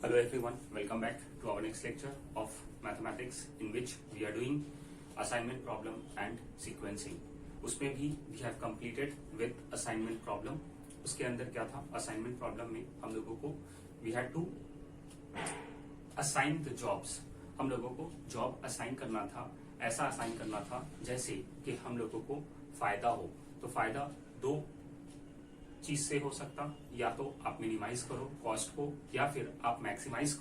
Hello everyone, welcome back to our next lecture of mathematics in which we are doing assignment problem and sequencing. उसमें भी we have completed with assignment problem. उसके अंदर क्या था, assignment problem में हम लोगों को we had to assign the jobs. हम लोगों को job assign करना था, ऐसा assign करना था जैसे कि हम लोगों को फायदा हो. तो फायदा दो चीज से हो सकता, या तो आप मिनिमाइज करो कॉस्ट को या फिर आप मैक्सिमाइज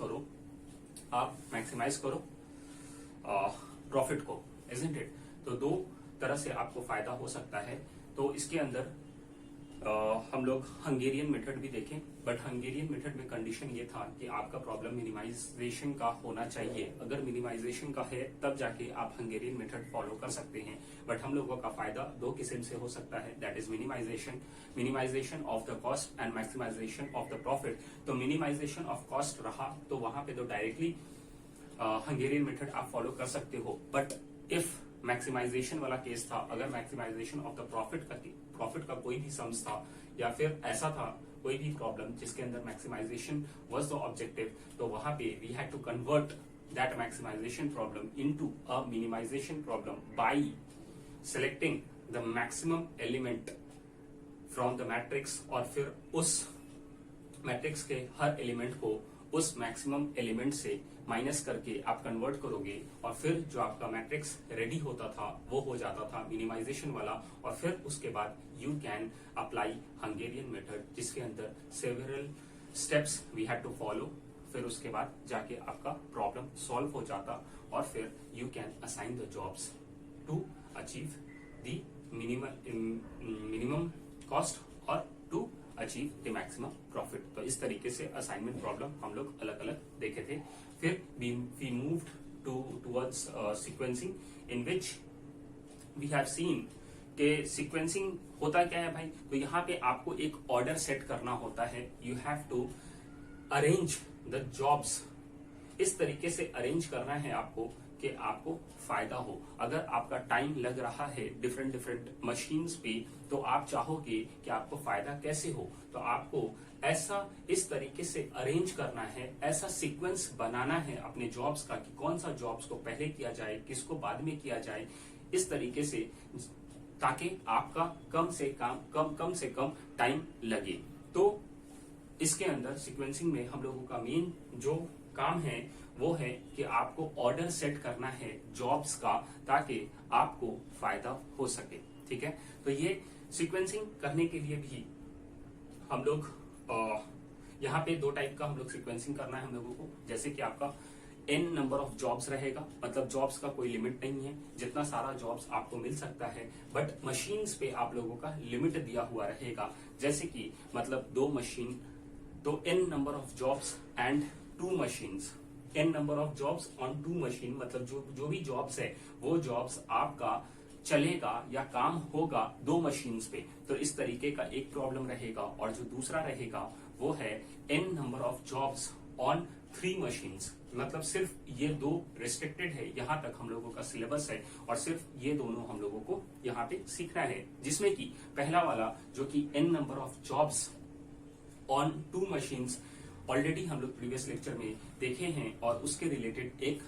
करो प्रॉफिट को, इजंट इट. तो दो तरह से आपको फायदा हो सकता है. तो इसके अंदर हम लोग हंगेरियन मेथड भी देखें, बट हंगेरियन मेथड में कंडीशन ये था कि आपका प्रॉब्लम मिनिमाइजेशन का होना चाहिए. अगर मिनिमाइजेशन का है तब जाके आप हंगेरियन मेथड फॉलो कर सकते हैं. बट हम लोगों का फायदा दो किस्म से हो सकता है, that is minimization of the cost and maximization of the profit. तो मिनिमाइजेशन ऑफ कॉस्ट रहा तो वहां पे तो डायरेक्टली हंगेरियन मेथड आप फॉलो कर सकते हो. बट इफ मैक्सिमाइजेशन वाला केस था, अगर मैक्सिमाइजेशन ऑफ द प्रॉफिट का कोई भी सम्स था या फिर ऐसा था कोई भी प्रॉब्लम जिसके अंदर मैक्सिमाइजेशन वाज द ऑब्जेक्टिव, तो वहां पे we had to convert that maximization problem into a minimization problem by selecting the maximum element from the matrix, और फिर उस मैट्रिक्स के हर एलिमेंट को उस मैक्सिमम एलिमेंट से माइनस करके आप कन्वर्ट करोगे, और फिर जो आपका मैट्रिक्स रेडी होता था वो हो जाता था मिनिमाइजेशन वाला. और फिर उसके बाद you can apply Hungarian method जिसके अंदर several steps we had to follow. फिर उसके बाद जाके आपका प्रॉब्लम सॉल्व हो जाता, और फिर you can assign the jobs to achieve the minimum cost और to achieve the maximum profit. तो इस तरीके से असाइनमेंट प्रॉब्लम हम लोग अलग अलग देखे थे. फिर we moved towards sequencing in which we have seen के सीक्वेंसिंग होता क्या है भाई. तो यहाँ पे आपको एक ऑर्डर सेट करना होता है. You have to arrange the jobs. इस तरीके से अरेंज करना है आपको कि आपको फायदा हो. अगर आपका टाइम लग रहा है डिफरेंट मशीन्स पे, तो आप चाहोगे कि आपको फायदा कैसे हो. तो आपको ऐसा इस तरीके से अरेंज करना है, ऐसा सीक्वेंस बनाना है अपने जॉब्स का कि कौन सा जॉब्स को पहले किया जाए, किसको बाद में किया जाए, इस तरीके से, ताकि आपका कम से कम टाइम लगे. तो इसके अंदर सीक्वेंसिंग में हम लोगों का मेन जो काम है वो है कि आपको ऑर्डर सेट करना है जॉब्स का, ताकि आपको फायदा हो सके. ठीक है, तो ये सीक्वेंसिंग करने के लिए भी हम लोग यहाँ पे दो टाइप का हम लोग सीक्वेंसिंग करना है हम लोगों को. जैसे कि आपका n नंबर ऑफ जॉब्स रहेगा, मतलब जॉब्स का कोई लिमिट नहीं है, जितना सारा जॉब्स आपको मिल सकता है. बट मशीन्स पे आप लोगों का लिमिट दिया हुआ रहेगा. जैसे कि मतलब दो मशीन, तो n number of jobs and two machines. n number of jobs on two machine, मतलब जो भी जॉब्स है वो जॉब्स आपका चलेगा या काम होगा दो मशीन्स पे. तो इस तरीके का एक प्रॉब्लम रहेगा. और जो दूसरा रहेगा वो है n number of jobs on three machines. मतलब सिर्फ ये दो रिस्ट्रिक्टेड है, यहाँ तक हम लोगों का सिलेबस है, और सिर्फ ये दोनों हम लोगों को यहाँ पे सीखना है. जिसमें कि पहला वाला जो कि n number of jobs on two machines already हम लोग प्रीवियस लेक्चर में देखे हैं, और उसके रिलेटेड एक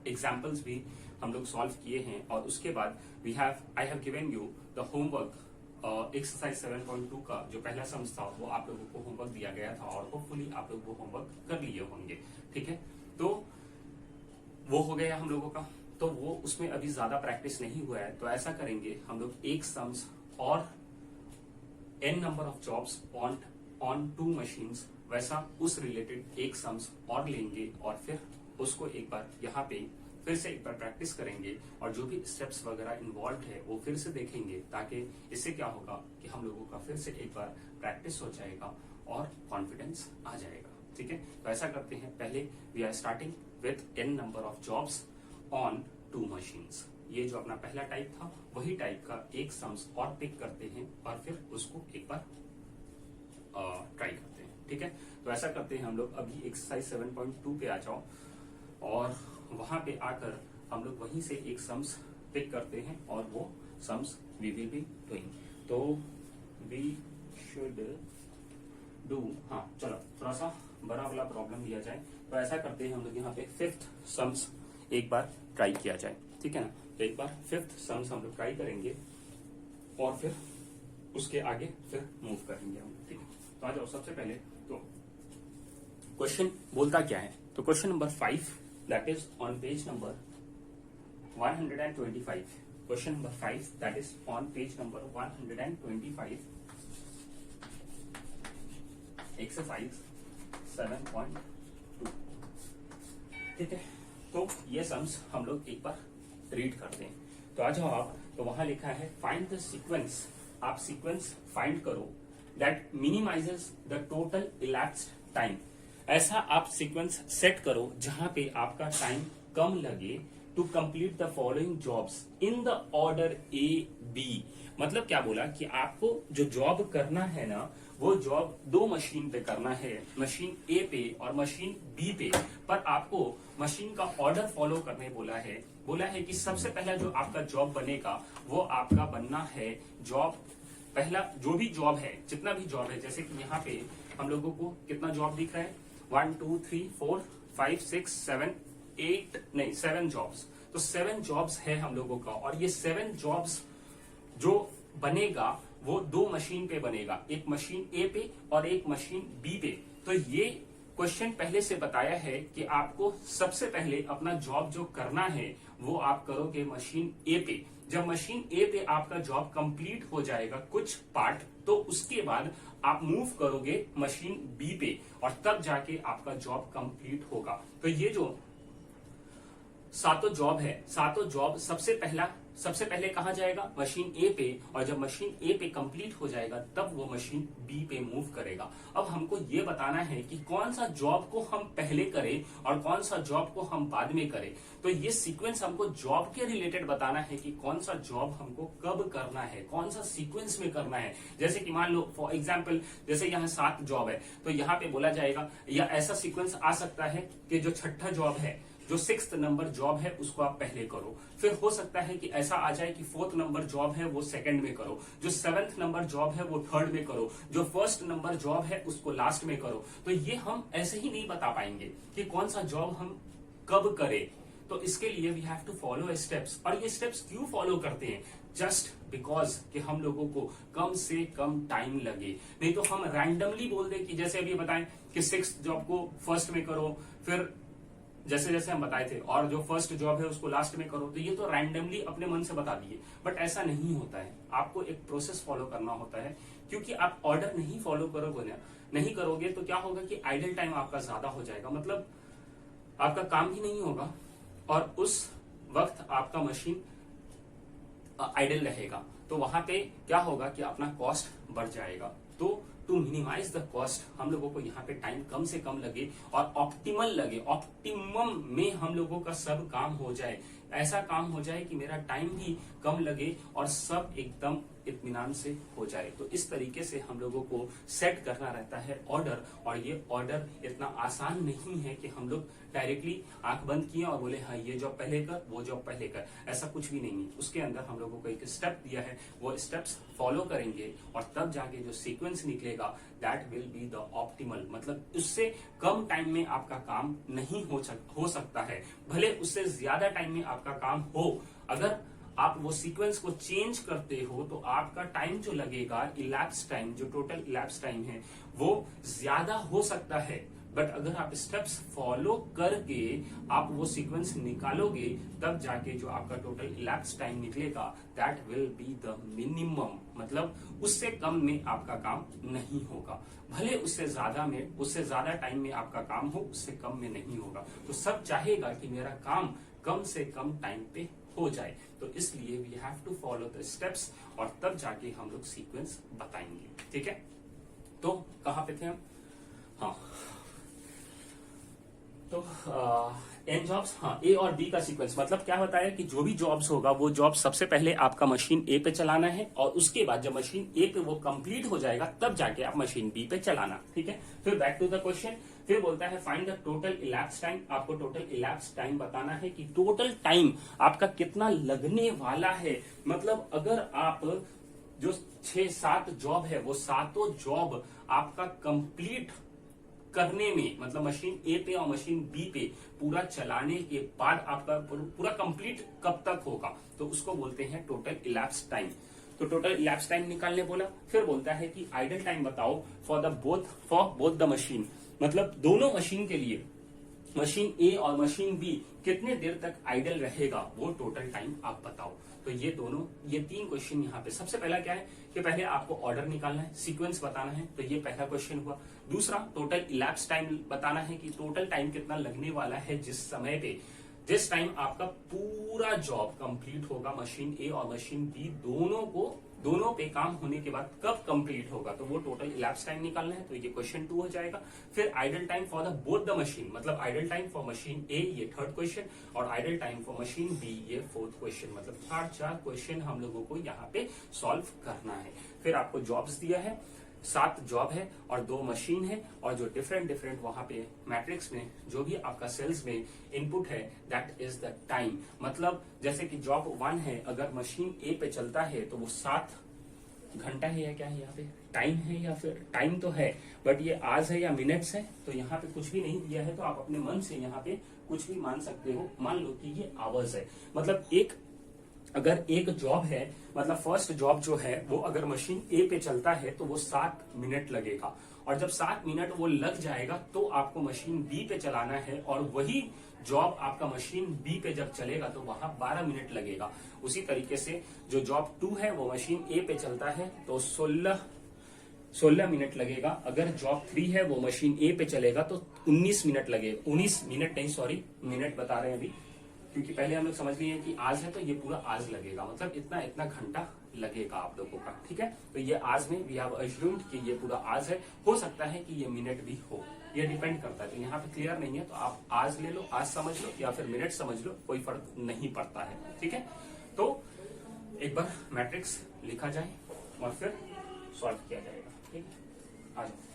एग्जाम्पल्स भी हम लोग सॉल्व किए हैं. और उसके बाद I have given you the homework. Exercise 7.2 का जो पहला सम्स था वो आप लोगों को होमवर्क दिया गया था, और होपफुली आप लोग वो होमवर्क कर लिए होंगे. ठीक है, तो वो हो गया हम लोगों का. तो वो उसमें अभी ज्यादा प्रैक्टिस नहीं हुआ है, तो ऐसा करेंगे हम लोग एक सम्स और n number of jobs on two machines, वैसा उस रिलेटेड एक सम्स और लेंगे, और फिर उसको एक बार यहाँ पे फिर से एक बार प्रैक्टिस करेंगे, और जो भी स्टेप्स वगैरह इन्वॉल्व है वो फिर से देखेंगे, ताकि इससे क्या होगा कि हम लोगों का फिर से एक बार प्रैक्टिस हो जाएगा और कॉन्फिडेंस आ जाएगा. ठीक है, तो ऐसा करते हैं. पहले we are starting with n number of jobs on two machines. ये जो अपना पहला टाइप था वही टाइप का एक सम्स और पिक करते हैं, और फिर उसको एक बार ट्राई करते हैं. ठीक है, तो ऐसा करते हैं हम लोग. अभी एक्सरसाइज 7.2 पे आ जाओ, और वहां पे आकर हम लोग वहीं से एक सम्स पिक करते हैं, और वो sums we will be doing. तो वी शुड डू, हाँ चलो थोड़ा सा बड़ा वाला प्रॉब्लम दिया जाए तो ऐसा करते हैं हम लोग यहाँ पे फिफ्थ सम्स एक बार ट्राई किया जाए, ठीक है ना। तो एक बार फिफ्थ सम्स हम लोग ट्राई करेंगे और फिर उसके आगे फिर मूव करेंगे हम, ठीक है। तो आ जाओ, सबसे पहले तो क्वेश्चन बोलता क्या है, तो question number 5 that is on page number 125। Question number 5 that is on page number 125, exercise 7.2, ठीक है। तो ये सम्स हम लोग एक बार रीड करते हैं। तो आ जाओ आप, तो वहां लिखा है फाइंड द सीक्वेंस, आप सीक्वेंस फाइंड करो that minimises the total elapsed time. ऐसा आप सीक्वेंस सेट करो जहां पे आपका टाइम कम लगे to complete the following jobs in the order A B. मतलब क्या बोला कि आपको जो जॉब करना है ना, वो जॉब दो मशीन पे करना है, मशीन ए पे और मशीन बी पे, पर आपको मशीन का ऑर्डर फॉलो करने बोला है कि सबसे पहला जो आपका जॉब बनेगा वो आपका बनना है जॉब, पहला जो भी जॉब है, जितना भी जॉब है, जैसे कि यहाँ पे हम लोगों को कितना जॉब दिख रहा है, 1 2 3 4 5 6 7 8 नहीं 7 जॉब्स। तो 7 जॉब्स है हम लोगों का, और ये 7 जॉब्स जो बनेगा वो दो मशीन पे बनेगा, एक मशीन ए पे और एक मशीन बी पे। तो ये क्वेश्चन पहले से बताया है कि आपको सबसे पहले अपना जॉब जो करना है वो आप करोगे मशीन ए पे। जब मशीन ए पे आपका जॉब कंप्लीट हो जाएगा कुछ पार्ट, तो उसके बाद आप मूव करोगे मशीन बी पे, और तब जाके आपका जॉब कंप्लीट होगा। तो ये जो सातों जॉब है, सातों जॉब सबसे पहले कहां जाएगा, मशीन ए पे, और जब मशीन ए पे कंप्लीट हो जाएगा तब वो मशीन बी पे मूव करेगा। अब हमको ये बताना है कि कौन सा जॉब को हम पहले करें और कौन सा जॉब को हम बाद में करें। तो ये सीक्वेंस हमको जॉब के रिलेटेड बताना है कि कौन सा जॉब हमको कब करना है, कौन सा सीक्वेंस में करना है। जैसे कि मान लो फॉर एग्जाम्पल, जैसे यहाँ 7 जॉब है, तो यहाँ पे बोला जाएगा, या ऐसा सीक्वेंस आ सकता है कि जो छठा जॉब है, जो 6th नंबर जॉब है उसको आप पहले करो। फिर हो सकता है कि ऐसा आ जाए कि 4th नंबर जॉब है वो 2nd में करो, जो 7th नंबर जॉब है वो 3rd में करो, जो 1st नंबर जॉब है उसको लास्ट में करो। तो ये हम ऐसे ही नहीं बता पाएंगे कि कौन सा जॉब हम कब करें। तो इसके लिए we have to follow steps. और ये स्टेप्स क्यों फॉलो करते हैं, जस्ट बिकॉज कि हम लोगों को कम से कम टाइम लगे। नहीं तो हम रैंडमली बोल दें कि जैसे अभी बताएं कि 6th जॉब को 1st में करो, फिर जैसे जैसे हम बताए थे, और जो 1st जॉब है उसको लास्ट में करो। तो ये तो रैंडमली अपने मन से बता दिए, बट ऐसा नहीं होता है। आपको एक प्रोसेस फॉलो करना होता है, क्योंकि आप ऑर्डर नहीं फॉलो करोगे तो क्या होगा कि आइडल टाइम आपका ज्यादा हो जाएगा, मतलब आपका काम भी नहीं होगा और उस वक्त आपका मशीन आइडल रहेगा। तो वहां पे क्या होगा कि अपना कॉस्ट बढ़ जाएगा। तो टू मिनिमाइज द कॉस्ट हम लोगों को यहाँ पे टाइम कम से कम लगे और ऑप्टिमल लगे, ऑप्टिमम में हम लोगों का सब काम हो जाए। ऐसा काम हो जाए कि मेरा टाइम भी कम लगे और सब एकदम इत्मीनान से हो जाए। तो इस तरीके से हम लोगों को सेट करना रहता है ऑर्डर। और ये ऑर्डर इतना आसान नहीं है कि हम लोग डायरेक्टली आंख बंद किए और बोले हाँ ये जॉब पहले कर, वो जॉब पहले कर, ऐसा कुछ भी नहीं है। उसके अंदर हम लोगों को एक स्टेप दिया है, वो स्टेप्स फॉलो करेंगे और तब जाके जो सीक्वेंस निकलेगा that will be the optimal. मतलब उससे कम टाइम में आपका काम नहीं हो सकता है, भले उससे ज्यादा टाइम में आपका काम हो। अगर आप वो सीक्वेंस को चेंज करते हो तो आपका टाइम जो लगेगा, इलैप्स टाइम, जो टोटल इलैप्स टाइम है वो ज्यादा हो सकता है। बट अगर आप स्टेप्स फॉलो करके आप वो सीक्वेंस निकालोगे तब जाके जो आपका टोटल इलैप्स टाइम निकलेगा that will be the minimum. मतलब उससे कम में आपका काम नहीं होगा, भले उससे ज्यादा टाइम में आपका काम हो, उससे कम में नहीं होगा। तो सब चाहेगा कि मेरा काम कम से कम टाइम पे हो जाए। तो इसलिए we have to follow the steps और तब जाके हम लोग सीक्वेंस बताएंगे। ठीक है, तो कहां पे थे हम? हाँ, तो एन जॉब्स, हाँ ए और बी का सीक्वेंस मतलब क्या होता है कि जो भी जॉब्स होगा वो जॉब सबसे पहले आपका मशीन ए पे चलाना है और उसके बाद जब मशीन ए पे वो कंप्लीट हो जाएगा तब जाके आप मशीन बी पे चलाना। ठीक है, फिर बैक टू द क्वेश्चन। फिर बोलता है find the total elapse time. आपको टोटल इलैप्स टाइम बताना है कि टोटल टाइम आपका कितना लगने वाला है। मतलब अगर आप जो 6-7 जॉब है वो सातों जॉब आपका कंप्लीट करने में, मतलब मशीन ए पे और मशीन बी पे पूरा चलाने के बाद आपका पूरा कंप्लीट कब तक होगा, तो उसको बोलते हैं टोटल इलैप्स टाइम। तो टोटल इलैप्स टाइम निकालने बोला, फिर बोलता है कि आइडल टाइम बताओ फॉर बोथ द मशीन, मतलब दोनों मशीन के लिए, मशीन ए और मशीन बी कितने देर तक आइडल रहेगा वो टोटल टाइम आप बताओ। तो ये 3 क्वेश्चन यहाँ पे। सबसे पहला क्या है कि पहले आपको ऑर्डर निकालना है, सीक्वेंस बताना है, तो ये पहला क्वेश्चन हुआ। दूसरा टोटल इलैप्स टाइम बताना है कि टोटल टाइम कितना लगने वाला है जिस टाइम आपका पूरा जॉब कंप्लीट होगा, मशीन ए और मशीन बी दोनों पे काम होने के बाद कब कंप्लीट होगा, तो वो टोटल इलैप्स टाइम निकालना है। तो ये क्वेश्चन 2 हो जाएगा। फिर idle time for both the machine, मतलब idle time for machine A ये 3rd क्वेश्चन और idle time for machine B ये 4th क्वेश्चन, मतलब 4 क्वेश्चन हम लोगों को यहाँ पे सॉल्व करना है। फिर आपको जॉब्स दिया है, 7 जॉब है और 2 मशीन है, और जो डिफरेंट वहां पे मैट्रिक्स में जो भी आपका सेल्स में इनपुट है दैट इज द टाइम। मतलब जैसे कि जॉब 1 है, अगर मशीन ए पे चलता है तो वो 7 घंटा है या क्या है यहाँ पे टाइम है, या फिर टाइम तो है बट ये आवर्स है या मिनट्स है, तो यहाँ पे कुछ भी नहीं दिया है, तो आप अपने मन से यहाँ पे कुछ भी मान सकते हो। मान लो कि ये आवर्स है, मतलब अगर एक जॉब है, मतलब फर्स्ट जॉब जो है वो अगर मशीन ए पे चलता है तो वो 7 मिनट लगेगा, और जब 7 मिनट वो लग जाएगा तो आपको मशीन बी पे चलाना है, और वही जॉब आपका मशीन बी पे जब चलेगा तो वहां 12 मिनट लगेगा। उसी तरीके से जो जॉब 2 है वो मशीन ए पे चलता है तो 16 मिनट लगेगा। अगर जॉब 3 है वो मशीन ए पे चलेगा तो 19 मिनट लगेगा। 19 मिनट नहीं, सॉरी, मिनट बता रहे हैं अभी, क्योंकि पहले हम लोग समझ लिए कि आज है तो ये पूरा आज लगेगा, मतलब इतना घंटा लगेगा आप लोगों का। ठीक है, तो ये आज में वी हैव अज्यूम्ड कि ये पूरा आज है, हो सकता है कि ये मिनट भी हो, ये डिपेंड करता है। तो यहाँ पे क्लियर नहीं है तो आप आज ले लो, आज समझ लो, या फिर मिनट समझ लो, कोई फर्क नहीं पड़ता है। ठीक है, तो एक बार मैट्रिक्स लिखा जाए और फिर सॉल्व किया जाएगा। ठीक है, आ जाओ।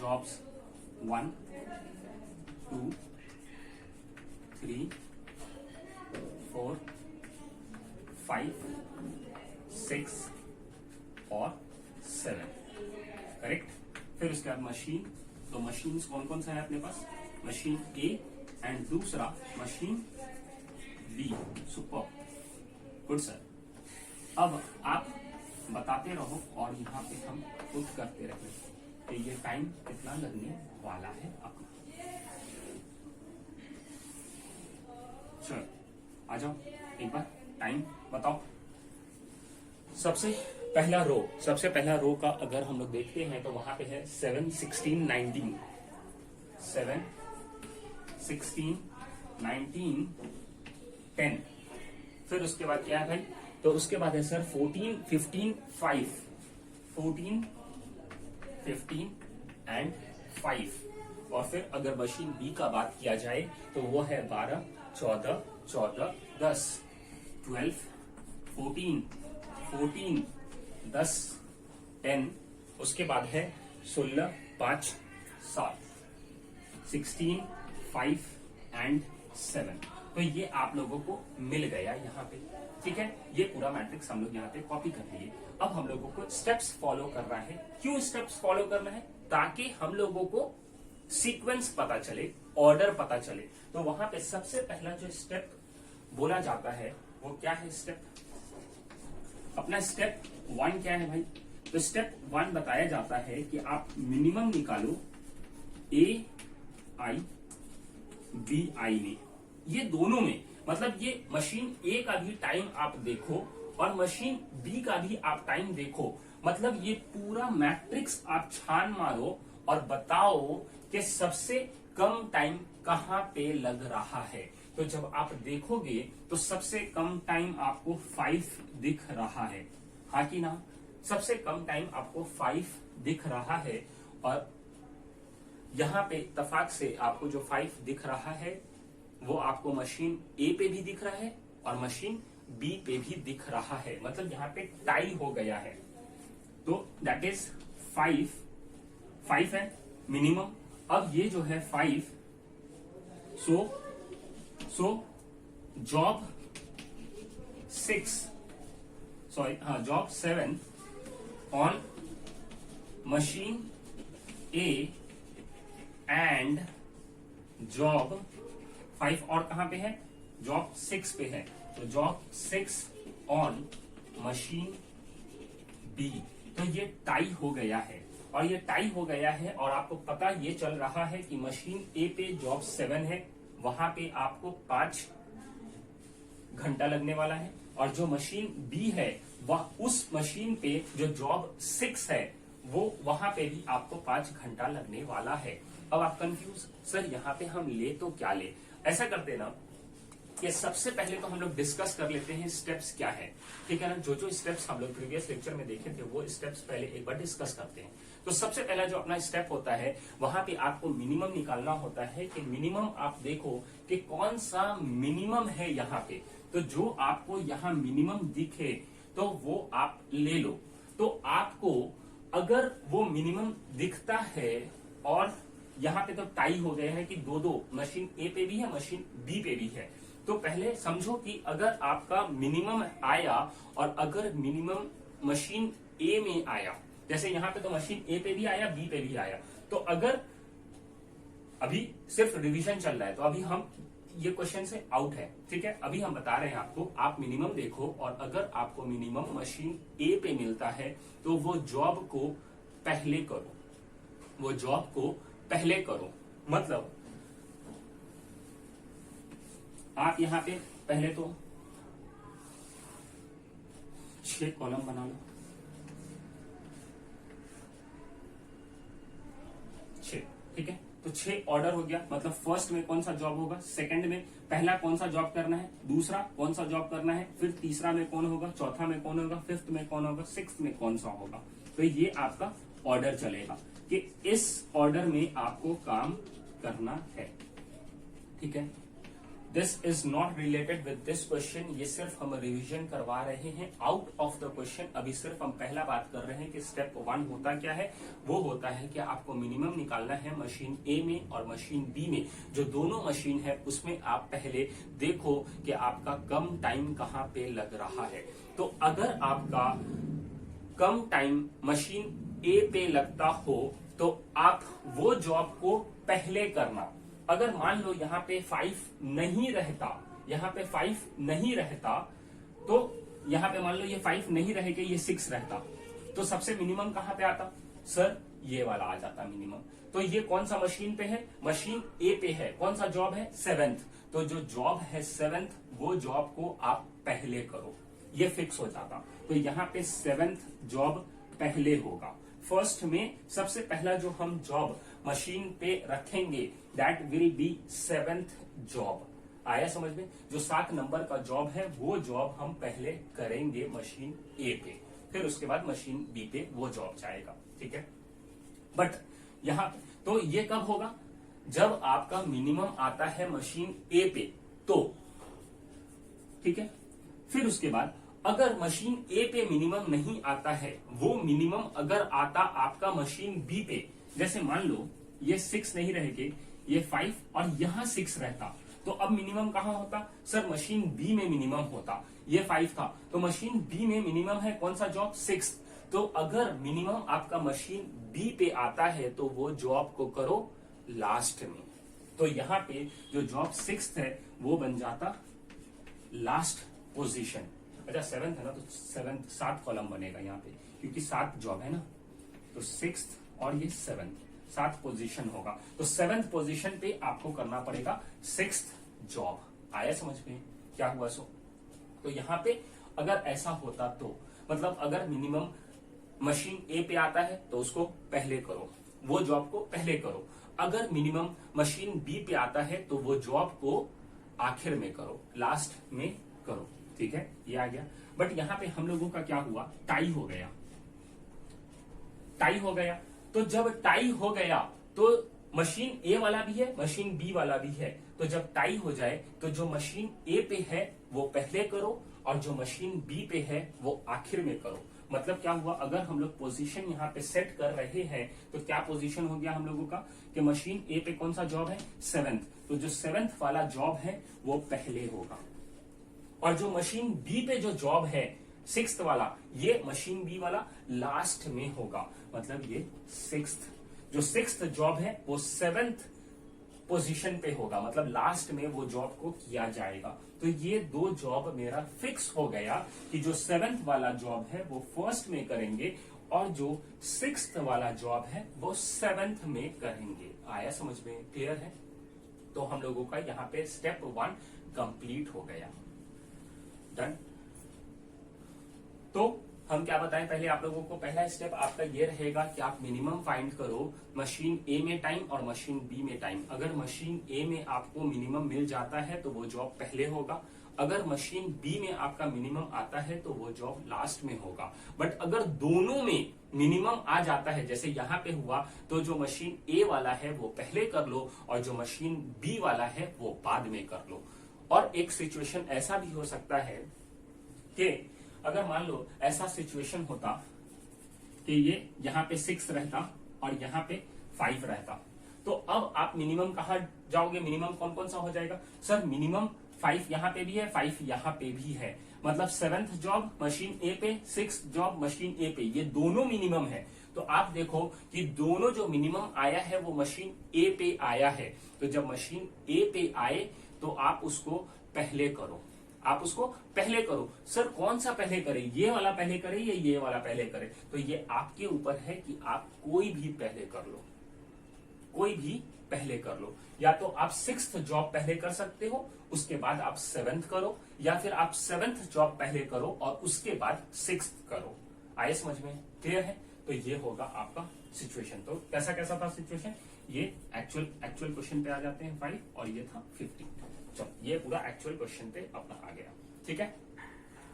जॉब्स 1, 2, 3, 4, 5, 6 और 7, करेक्ट। फिर उसके बाद मशीन, तो मशीन कौन कौन सा है अपने पास, मशीन ए एंड दूसरा machine B. Super, good sir. अब आप बताते रहो और यहाँ पे हम पुट करते रहे कि ये टाइम कितना लगने वाला है अपना। चलो आ जाओ, एक बार टाइम बताओ। सबसे पहला रो का अगर हम लोग देखते हैं तो वहां पे है 7, 16, 19, 7, 16, 19, 10। फिर उसके बाद क्या है भाई, तो उसके बाद है सर 14, 15, 5, 14, 15 एंड 5। और फिर अगर मशीन बी का बात किया जाए तो वो है 12, 14, 14, 10, 12, 14, 14, 10, 10। उसके बाद है 16, 5, 7, 16, 5 एंड 7। तो ये आप लोगों को मिल गया यहाँ पे। ठीक है, ये पूरा मैट्रिक्स हम लोग यहाँ पे कॉपी कर लिए। अब हम लोगों को स्टेप्स फॉलो करना है। क्यों स्टेप्स फॉलो करना है? ताकि हम लोगों को सीक्वेंस पता चले, ऑर्डर पता चले। तो वहां पे सबसे पहला जो स्टेप बोला जाता है वो क्या है स्टेप? अपना स्टेप 1 क्या है भाई? तो स्टेप 1 बताया जाता है कि आप मिनिमम निकालो AI BI में, ये दोनों में, मतलब ये मशीन ए का भी टाइम आप देखो और मशीन बी का भी आप टाइम देखो। मतलब ये पूरा मैट्रिक्स आप छान मारो और बताओ कि सबसे कम टाइम कहाँ पे लग रहा है। तो जब आप देखोगे तो सबसे कम टाइम आपको 5 दिख रहा है, हाँ कि ना? सबसे कम टाइम आपको 5 दिख रहा है, और यहाँ पे इत्तेफाक से आपको जो 5 दिख रहा है वो आपको मशीन ए पे भी दिख रहा है और मशीन बी पे भी दिख रहा है। मतलब यहाँ पे टाई हो गया है। तो दैट इज 5 है मिनिमम। अब ये जो है 5, सो जॉब 6 सॉरी हाँ, job 7 on machine A and job 5 और कहां पे है, जॉब 6 पे है, तो जॉब 6 ऑन मशीन बी। तो ये टाई हो गया है, और ये टाई हो गया है, और आपको पता ये चल रहा है कि मशीन ए पे जॉब 7 है, वहां पे आपको 5 घंटा लगने वाला है, और जो मशीन बी है वह उस मशीन पे जो जॉब 6 है वो वहां पे भी आपको 5 घंटा लगने वाला है। अब आप कंफ्यूज, सर यहाँ पे हम ले तो क्या ले। ऐसा करते ना कि सबसे पहले तो हम लोग डिस्कस कर लेते हैं स्टेप्स क्या है, ठीक है ना। जो जो स्टेप्स हम लोग प्रीवियस लेक्चर में देखे थे वो स्टेप्स पहले एक बार डिस्कस करते हैं। तो सबसे पहला जो अपना स्टेप होता है वहां पे आपको मिनिमम निकालना होता है कि मिनिमम आप देखो कि कौन सा मिनिमम है यहाँ पे। तो जो आपको यहाँ मिनिमम दिखे तो वो आप ले लो। तो आपको अगर वो मिनिमम दिखता है, और यहाँ पे तो टाई हो गया है कि दो मशीन ए पे भी है मशीन बी पे भी है, तो पहले समझो कि अगर आपका मिनिमम आया और अगर मिनिमम मशीन ए में आया, जैसे यहाँ पे तो मशीन ए पे भी आया बी पे भी आया, तो अगर अभी सिर्फ रिवीजन चल रहा है तो अभी हम ये क्वेश्चन से आउट है, ठीक है। अभी हम बता रहे हैं आपको, आप मिनिमम देखो, और अगर आपको मिनिमम मशीन ए पे मिलता है तो वो जॉब को पहले करो, वो जॉब को पहले करो। मतलब आप यहां पे पहले तो 6 कॉलम बना लो, 6, ठीक है। तो 6 ऑर्डर हो गया, मतलब फर्स्ट में कौन सा जॉब होगा, सेकंड में पहला कौन सा जॉब करना है, दूसरा कौन सा जॉब करना है, फिर तीसरा में कौन होगा, चौथा में कौन होगा, फिफ्थ में कौन होगा, सिक्स्थ में कौन सा होगा। तो ये आपका ऑर्डर चलेगा कि इस ऑर्डर में आपको काम करना है, ठीक है। This is not related with this question, ये सिर्फ हम रिवीजन करवा रहे हैं आउट ऑफ द क्वेश्चन। अभी सिर्फ हम पहला बात कर रहे हैं कि स्टेप 1 होता क्या है। वो होता है कि आपको मिनिमम निकालना है मशीन ए में और मशीन बी में, जो दोनों मशीन है उसमें आप पहले देखो कि आपका कम टाइम कहाँ पे लग रहा है। तो अगर आपका कम टाइम मशीन ए पे लगता हो तो आप वो जॉब को पहले करना। अगर मान लो यहाँ पे 5 नहीं रहता, यहाँ पे 5 नहीं रहता, तो यहाँ पे मान लो ये 5 नहीं रह के ये 6 रहता, तो सबसे मिनिमम कहाँ पे आता, सर ये वाला आ जाता मिनिमम। तो ये कौन सा मशीन पे है, मशीन ए पे है, कौन सा जॉब है, 7th। तो जो जॉब है 7th वो जॉब को आप पहले करो, ये फिक्स हो जाता। तो यहाँ पे 7th जॉब पहले होगा। फर्स्ट में सबसे पहला जो हम जॉब मशीन पे रखेंगे that will be 7th job. आया समझ में, जो 7 नंबर का जॉब है वो जॉब हम पहले करेंगे मशीन ए पे, फिर उसके बाद मशीन बी पे वो जॉब जाएगा, ठीक है। बट यहां तो ये कब होगा, जब आपका मिनिमम आता है मशीन ए पे, तो ठीक है। फिर उसके बाद अगर मशीन ए पे मिनिमम नहीं आता है, वो मिनिमम अगर आता आपका मशीन बी पे, जैसे मान लो ये 6 नहीं रह के ये 5 और यहां 6 रहता, तो अब मिनिमम कहां होता, सर मशीन बी में मिनिमम होता। ये 5 था तो मशीन बी में मिनिमम है कौन सा जॉब, 6। तो अगर मिनिमम आपका मशीन बी पे आता है तो वो जॉब को करो लास्ट में। तो यहाँ पे जो जॉब 6th है वो बन जाता लास्ट पोजीशन। अच्छा 7th है ना, तो 7 कॉलम बनेगा यहाँ पे, क्योंकि 7 जॉब है ना, तो 6th और ये 7th 7 पोजीशन होगा। तो 7th पोजीशन पे आपको करना पड़ेगा 6th जॉब। आया समझ में क्या हुआ सो। तो यहाँ पे अगर ऐसा होता तो मतलब अगर मिनिमम मशीन ए पे आता है तो उसको पहले करो, वो जॉब को पहले करो। अगर मिनिमम मशीन बी पे आता है तो वो जॉब को आखिर में करो, लास्ट में करो, ठीक है। ये आ गया। बट यहाँ पे हम लोगों का क्या हुआ, टाई हो गया। टाई हो गया तो जब टाई हो गया तो मशीन ए वाला भी है मशीन बी वाला भी है, तो जब टाई हो जाए तो जो मशीन ए पे है वो पहले करो और जो मशीन बी पे है वो आखिर में करो। मतलब क्या हुआ, अगर हम लोग पोजीशन यहाँ पे सेट कर रहे हैं तो क्या पोजीशन हो गया हम लोगों का कि मशीन ए पे कौन सा जॉब है, 7th। तो जो 7th वाला जॉब है वो पहले होगा, और जो मशीन बी पे जो जॉब है सिक्स्थ वाला, ये मशीन बी वाला लास्ट में होगा। मतलब ये सिक्स्थ जॉब है वो 7th पोजीशन पे होगा, मतलब लास्ट में वो जॉब को किया जाएगा। तो ये 2 जॉब मेरा फिक्स हो गया कि जो 7th वाला जॉब है वो फर्स्ट में करेंगे और जो 6th वाला जॉब है वो 7th में करेंगे। आया समझ में? क्लियर है? तो हम लोगों का यहाँ पे स्टेप 1 कंप्लीट हो गया। डन। तो हम क्या बताएं, पहले आप लोगों को पहला स्टेप आपका ये रहेगा कि आप मिनिमम फाइंड करो मशीन ए में टाइम और मशीन बी में टाइम। अगर मशीन ए में आपको मिनिमम मिल जाता है तो वो जॉब पहले होगा, अगर मशीन बी में आपका मिनिमम आता है तो वो जॉब लास्ट में होगा। बट अगर दोनों में मिनिमम आ जाता है, जैसे यहाँ पे हुआ, तो जो मशीन ए वाला है वो पहले कर लो और जो मशीन बी वाला है वो बाद में कर लो। और एक सिचुएशन ऐसा भी हो सकता है कि अगर मान लो ऐसा सिचुएशन होता कि ये यहाँ पे 6 रहता और यहाँ पे 5 रहता, तो अब आप मिनिमम कहाँ जाओगे? मिनिमम कौन कौन सा हो जाएगा? सर मिनिमम 5 यहाँ पे भी है, 5 यहाँ पे भी है, मतलब 7th जॉब मशीन ए पे, 6th जॉब मशीन ए पे, ये दोनों मिनिमम है। तो आप देखो कि दोनों जो मिनिमम आया है वो मशीन ए पे आया है। तो जब मशीन ए पे आए तो आप उसको पहले करो, आप उसको पहले करो। सर कौन सा पहले करे? ये वाला पहले करे या ये वाला पहले करे? तो ये आपके ऊपर है कि आप कोई भी पहले कर लो, कोई भी पहले कर लो। या तो आप 6th जॉब पहले कर सकते हो, उसके बाद आप 7th करो, या फिर आप 7th जॉब पहले करो और उसके बाद 6th करो। आए समझ में? क्लियर है? तो ये होगा आपका सिचुएशन। तो कैसा कैसा था सिचुएशन? ये एक्चुअल क्वेश्चन पे आ जाते हैं 5 और ये था 15। चलो ये पूरा एक्चुअल क्वेश्चन पे अपना आ गया। ठीक है,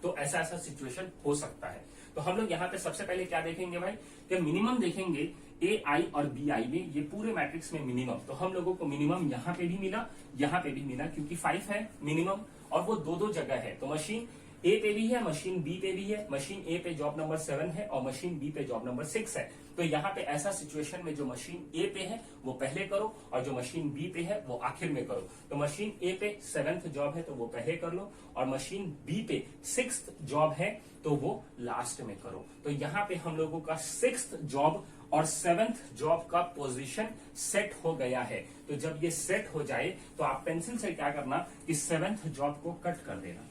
तो ऐसा ऐसा सिचुएशन हो सकता है। तो हम लोग यहाँ पे सबसे पहले क्या देखेंगे भाई, कि मिनिमम देखेंगे ए आई और बी आई में, ये पूरे मैट्रिक्स में मिनिमम। तो हम लोगों को मिनिमम यहाँ पे भी मिला, यहाँ पे भी मिला, क्योंकि 5 है मिनिमम और वो दो जगह है। तो मशीन ए पे भी है, मशीन बी पे भी है। मशीन ए पे जॉब नंबर 7 है और मशीन बी पे जॉब नंबर 6 है। तो यहाँ पे ऐसा सिचुएशन में जो मशीन ए पे है वो पहले करो और जो मशीन बी पे है वो आखिर में करो। तो मशीन ए पे 7th जॉब है तो वो पहले कर लो और मशीन बी पे 6th जॉब है तो वो लास्ट में करो। तो यहाँ पे हम लोगों का 6th जॉब और 7th जॉब का पोजीशन सेट हो गया है। तो जब ये सेट हो जाए तो आप पेंसिल से क्या करना कि 7th जॉब को कट कर देना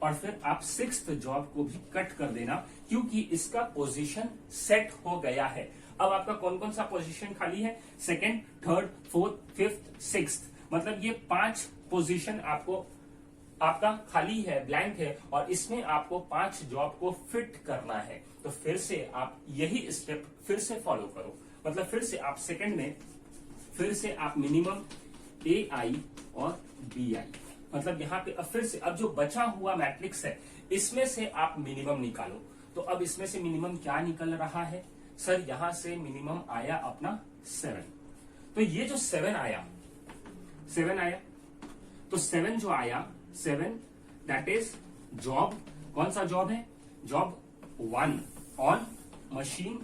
और फिर आप 6th जॉब को भी कट कर देना, क्योंकि इसका पोजीशन सेट हो गया है। अब आपका कौन कौन सा पोजीशन खाली है? 2nd, 3rd, 4th, 5th, 6th, मतलब ये 5 पोजीशन आपका खाली है, ब्लैंक है, और इसमें आपको 5 जॉब को फिट करना है। तो फिर से आप यही स्टेप फिर से फॉलो करो, मतलब फिर से आप सेकंड में फिर से आप मिनिमम ए आई और बी आई, मतलब यहाँ पे अब फिर से अब जो बचा हुआ मैट्रिक्स है इसमें से आप मिनिमम निकालो। तो अब इसमें से मिनिमम क्या निकल रहा है? सर यहाँ से मिनिमम आया अपना 7। तो ये जो 7 आया तो 7 जो आया 7 दैट इज जॉब, कौन सा जॉब है? Job 1 on machine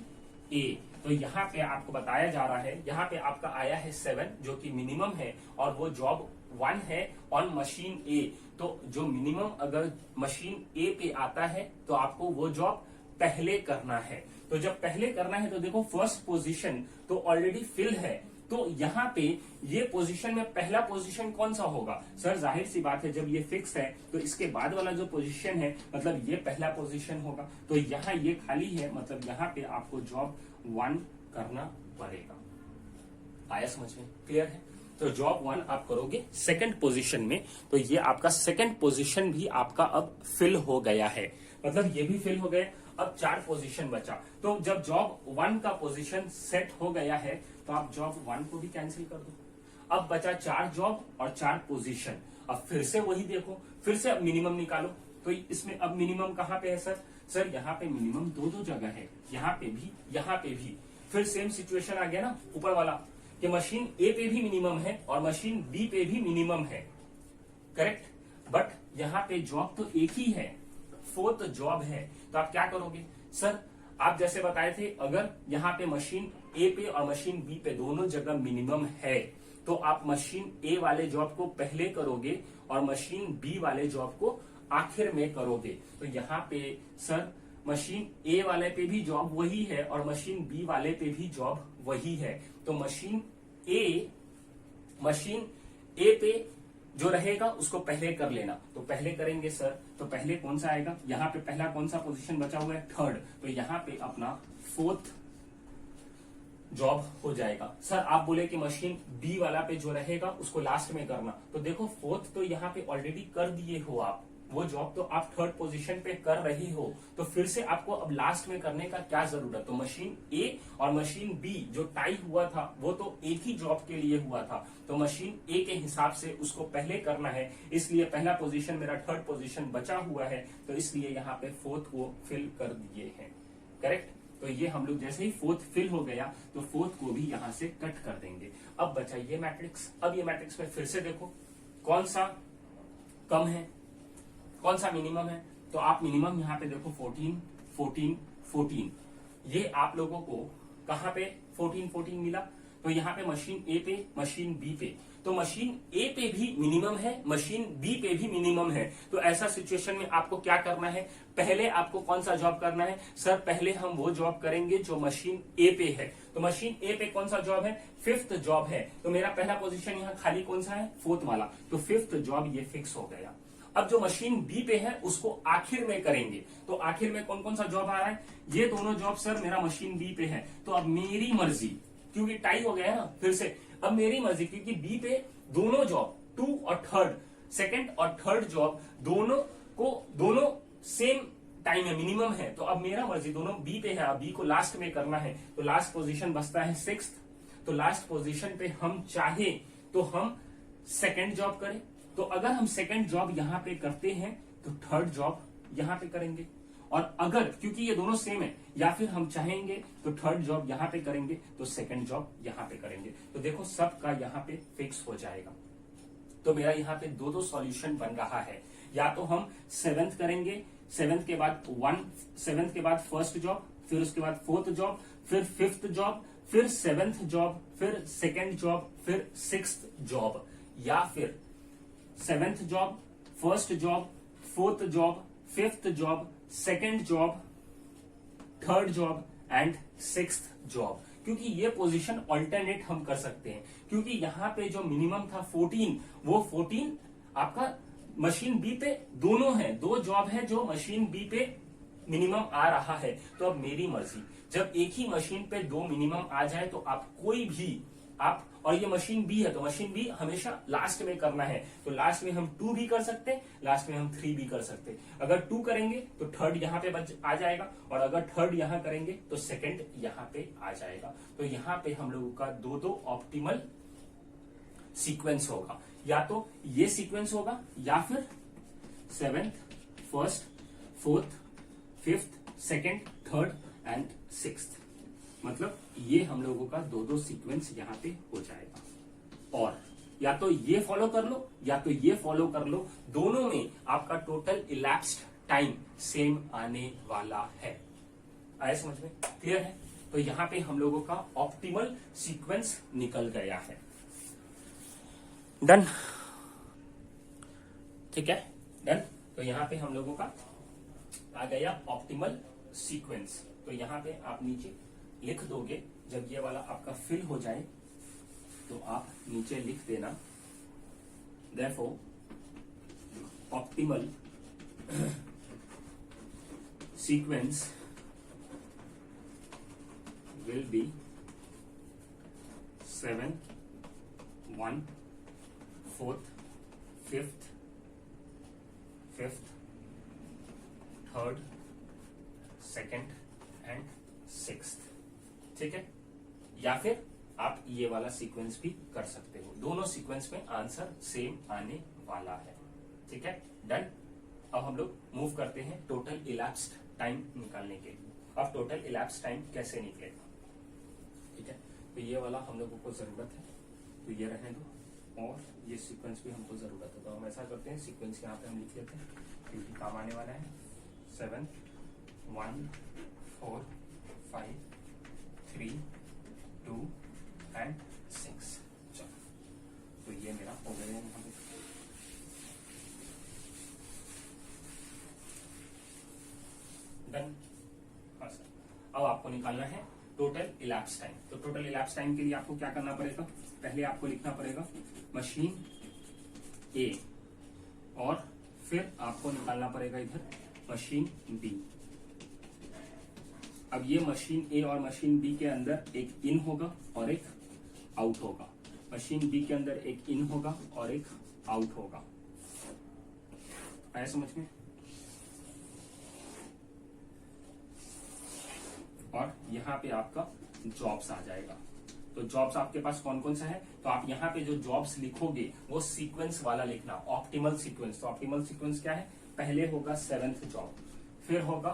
A. तो यहाँ पे आपको बताया जा रहा है, यहाँ पे आपका आया है 7 जो कि मिनिमम है और वो जॉब 1 है ऑन मशीन ए। तो जो मिनिमम अगर मशीन ए पे आता है तो आपको वो जॉब पहले करना है। तो जब पहले करना है तो देखो फर्स्ट पोजीशन तो ऑलरेडी फिल है, तो यहाँ पे ये पोजीशन में पहला पोजीशन कौन सा होगा? सर जाहिर सी बात है जब ये फिक्स है तो इसके बाद वाला जो पोजीशन है मतलब ये पहला पोजीशन होगा। तो यहाँ ये खाली है, मतलब यहाँ पे आपको जॉब 1 करना पड़ेगा। आया समझ में? क्लियर है? तो जॉब 1 आप करोगे सेकंड पोजीशन में, तो ये आपका सेकंड पोजीशन भी आपका अब फिल हो गया है, मतलब ये भी फिल हो गया। अब 4 पोजीशन बचा, तो जब जॉब 1 का पोजीशन सेट हो गया है तो आप जॉब 1 को भी कैंसिल कर दो। अब बचा 4 जॉब और 4 पोजीशन। अब फिर से वही देखो, फिर से अब मिनिमम निकालो। तो इसमें अब मिनिमम कहाँ पे है सर? सर यहाँ पे मिनिमम दो जगह है, यहाँ पे भी, यहाँ पे भी। फिर सेम सिचुएशन आ गया ना ऊपर वाला कि मशीन ए पे भी मिनिमम है और मशीन बी पे भी मिनिमम है, करेक्ट? बट यहाँ पे जॉब तो एक ही है, 4th जॉब है। तो आप क्या करोगे? सर आप जैसे बताए थे अगर यहाँ पे मशीन ए पे और मशीन बी पे दोनों जगह मिनिमम है तो आप मशीन ए वाले जॉब को पहले करोगे और मशीन बी वाले जॉब को आखिर में करोगे। तो यहाँ पे सर मशीन ए वाले पे भी जॉब वही है और मशीन बी वाले पे भी जॉब वही है। तो मशीन ए पे जो रहेगा उसको पहले कर लेना। तो पहले करेंगे सर, तो पहले कौन सा आएगा, यहाँ पे पहला कौन सा पोजीशन बचा हुआ है, थर्ड। तो यहाँ पे अपना फोर्थ जॉब हो जाएगा। सर आप बोले कि मशीन बी वाला पे जो रहेगा उसको लास्ट में करना। तो देखो फोर्थ तो यहाँ पे ऑलरेडी कर दिए हो आप, वो जॉब तो आप थर्ड पोजीशन पे कर रहे हो, तो फिर से आपको अब लास्ट में करने का क्या जरूरत। तो मशीन ए और मशीन बी जो टाई हुआ था वो तो एक ही जॉब के लिए हुआ था, तो मशीन ए के हिसाब से उसको पहले करना है, इसलिए पहला पोजीशन मेरा थर्ड पोजीशन बचा हुआ है, तो इसलिए यहाँ पे फोर्थ को फिल कर दिए हैं। करेक्ट। तो ये हम लोग जैसे ही फोर्थ फिल हो गया तो फोर्थ को भी यहां से कट कर देंगे। अब बचा ये मैट्रिक्स। अब ये मैट्रिक्स में फिर से देखो कौन सा कम है कौन सा मिनिमम है। तो आप मिनिमम यहाँ पे देखो 14 14 14, ये आप लोगों को कहां पे 14 14 मिला। तो यहाँ पे मशीन ए पे मशीन बी पे, तो मशीन ए पे भी मिनिमम है, मशीन बी पे भी मिनिमम है। तो ऐसा सिचुएशन में आपको क्या करना है, पहले आपको कौन सा जॉब करना है सर, पहले हम वो जॉब करेंगे जो मशीन ए पे है। तो मशीन ए पे कौन सा जॉब है, फिफ्थ जॉब है। तो मेरा पहला पोजीशन यहाँ खाली कौन सा है, फोर्थ वाला, तो फिफ्थ जॉब ये फिक्स हो गया। अब जो मशीन बी पे है उसको आखिर में करेंगे। तो आखिर में कौन कौन सा जॉब आ रहा है, ये दोनों जॉब सर मेरा मशीन बी पे है। तो अब मेरी मर्जी, क्योंकि टाई हो गया है ना फिर से, अब मेरी मर्जी, क्योंकि बी पे दोनों जॉब 2 और थर्ड, सेकंड और थर्ड जॉब दोनों सेम टाइम है, मिनिमम है। तो अब मेरा मर्जी दोनों बी पे है, अब बी को लास्ट में करना है। तो लास्ट पोजीशन बचता है 6th। तो लास्ट पोजीशन पे हम चाहे तो हम सेकंड जॉब करें। तो अगर हम सेकंड जॉब यहां पे करते हैं तो थर्ड जॉब यहां पे करेंगे, और अगर क्योंकि ये दोनों सेम है, या फिर हम चाहेंगे तो थर्ड जॉब यहां पे करेंगे तो सेकंड जॉब यहां पे करेंगे। तो देखो सबका यहां पे फिक्स हो जाएगा। तो मेरा यहाँ पे दो सॉल्यूशन बन रहा है, या तो हम 7th करेंगे, 7th के बाद 7th के बाद फर्स्ट जॉब, फिर उसके बाद फोर्थ जॉब, फिर फिफ्थ जॉब, फिर 7th जॉब, फिर सेकंड जॉब, फिर 6th जॉब, या फिर 7th job, first job, fourth job, fifth job, second job, third job and 6th job. क्योंकि ये पोजीशन ऑल्टरनेट हम कर सकते हैं, क्योंकि यहाँ पे जो मिनिमम था 14, वो 14 आपका मशीन बी पे दोनों है, दो जॉब है जो मशीन बी पे मिनिमम आ रहा है। तो अब मेरी मर्जी, जब एक ही मशीन पे दो मिनिमम आ जाए तो आप कोई भी आप, और ये मशीन बी है तो मशीन बी हमेशा लास्ट में करना है। तो लास्ट में हम 2 भी कर सकते हैं, लास्ट में हम 3 भी कर सकते हैं। अगर 2 करेंगे तो थर्ड यहाँ पे आ जाएगा, और अगर थर्ड यहाँ करेंगे तो सेकंड यहाँ पे आ जाएगा। तो यहाँ पे हम लोगों का दो ऑप्टिमल सीक्वेंस होगा, या तो ये सीक्वेंस होगा या फिर 7th first, fourth, fifth, second, third and 6th। मतलब ये हम लोगों का दो सीक्वेंस यहाँ पे हो जाएगा। और या तो ये फॉलो कर लो या तो ये फॉलो कर लो, दोनों में आपका टोटल इलैप्स्ड टाइम सेम आने वाला है। आया समझ में, क्लियर है। तो यहाँ पे हम लोगों का ऑप्टिमल सीक्वेंस निकल गया है। डन, ठीक है, डन। तो यहाँ पे हम लोगों का आ गया ऑप्टिमल सीक्वेंस। तो यहाँ पे आप नीचे लिख दोगे, जब ये वाला आपका फिल हो जाए तो आप नीचे लिख देना, therefore optimal sequence will be 7, 1, 4th, 5th, 3rd, 2nd and 6th। ठीक है, या फिर आप ये वाला सीक्वेंस भी कर सकते हो, दोनों सीक्वेंस में आंसर सेम आने वाला है। ठीक है, डन। अब हम लोग मूव करते हैं टोटल इलैप्स्ड टाइम निकालने के लिए। अब टोटल इलैप्स्ड टाइम कैसे निकलेगा, ठीक है। तो ये वाला हम लोगों को जरूरत है, तो ये रहने दो, और ये सीक्वेंस भी हमको जरूरत है। तो हम ऐसा करते हैं, सीक्वेंस यहाँ पे हम लिख लेते हैं क्योंकि काम आने वाला है। 7, 1, 4, 5, 3, 2 एंड 6। चलो, तो ये मेरा हो गया यहाँ पे। आपको निकालना है टोटल इलैप्स टाइम। तो टोटल इलैप्स टाइम के लिए आपको क्या करना पड़ेगा, पहले आपको लिखना पड़ेगा मशीन ए और फिर आपको निकालना पड़ेगा इधर मशीन बी। अब ये मशीन ए और मशीन बी के अंदर एक इन होगा और एक आउट होगा। मशीन बी के अंदर एक इन होगा और एक आउट होगा। आया समझ में? और यहाँ पे आपका जॉब्स आ जाएगा। तो जॉब्स आपके पास कौन कौन सा है, तो आप यहाँ पे जो जॉब्स लिखोगे वो सीक्वेंस वाला लिखना, ऑप्टिमल सीक्वेंस। तो ऑप्टिमल सीक्वेंस क्या है, पहले होगा 7th जॉब, फिर होगा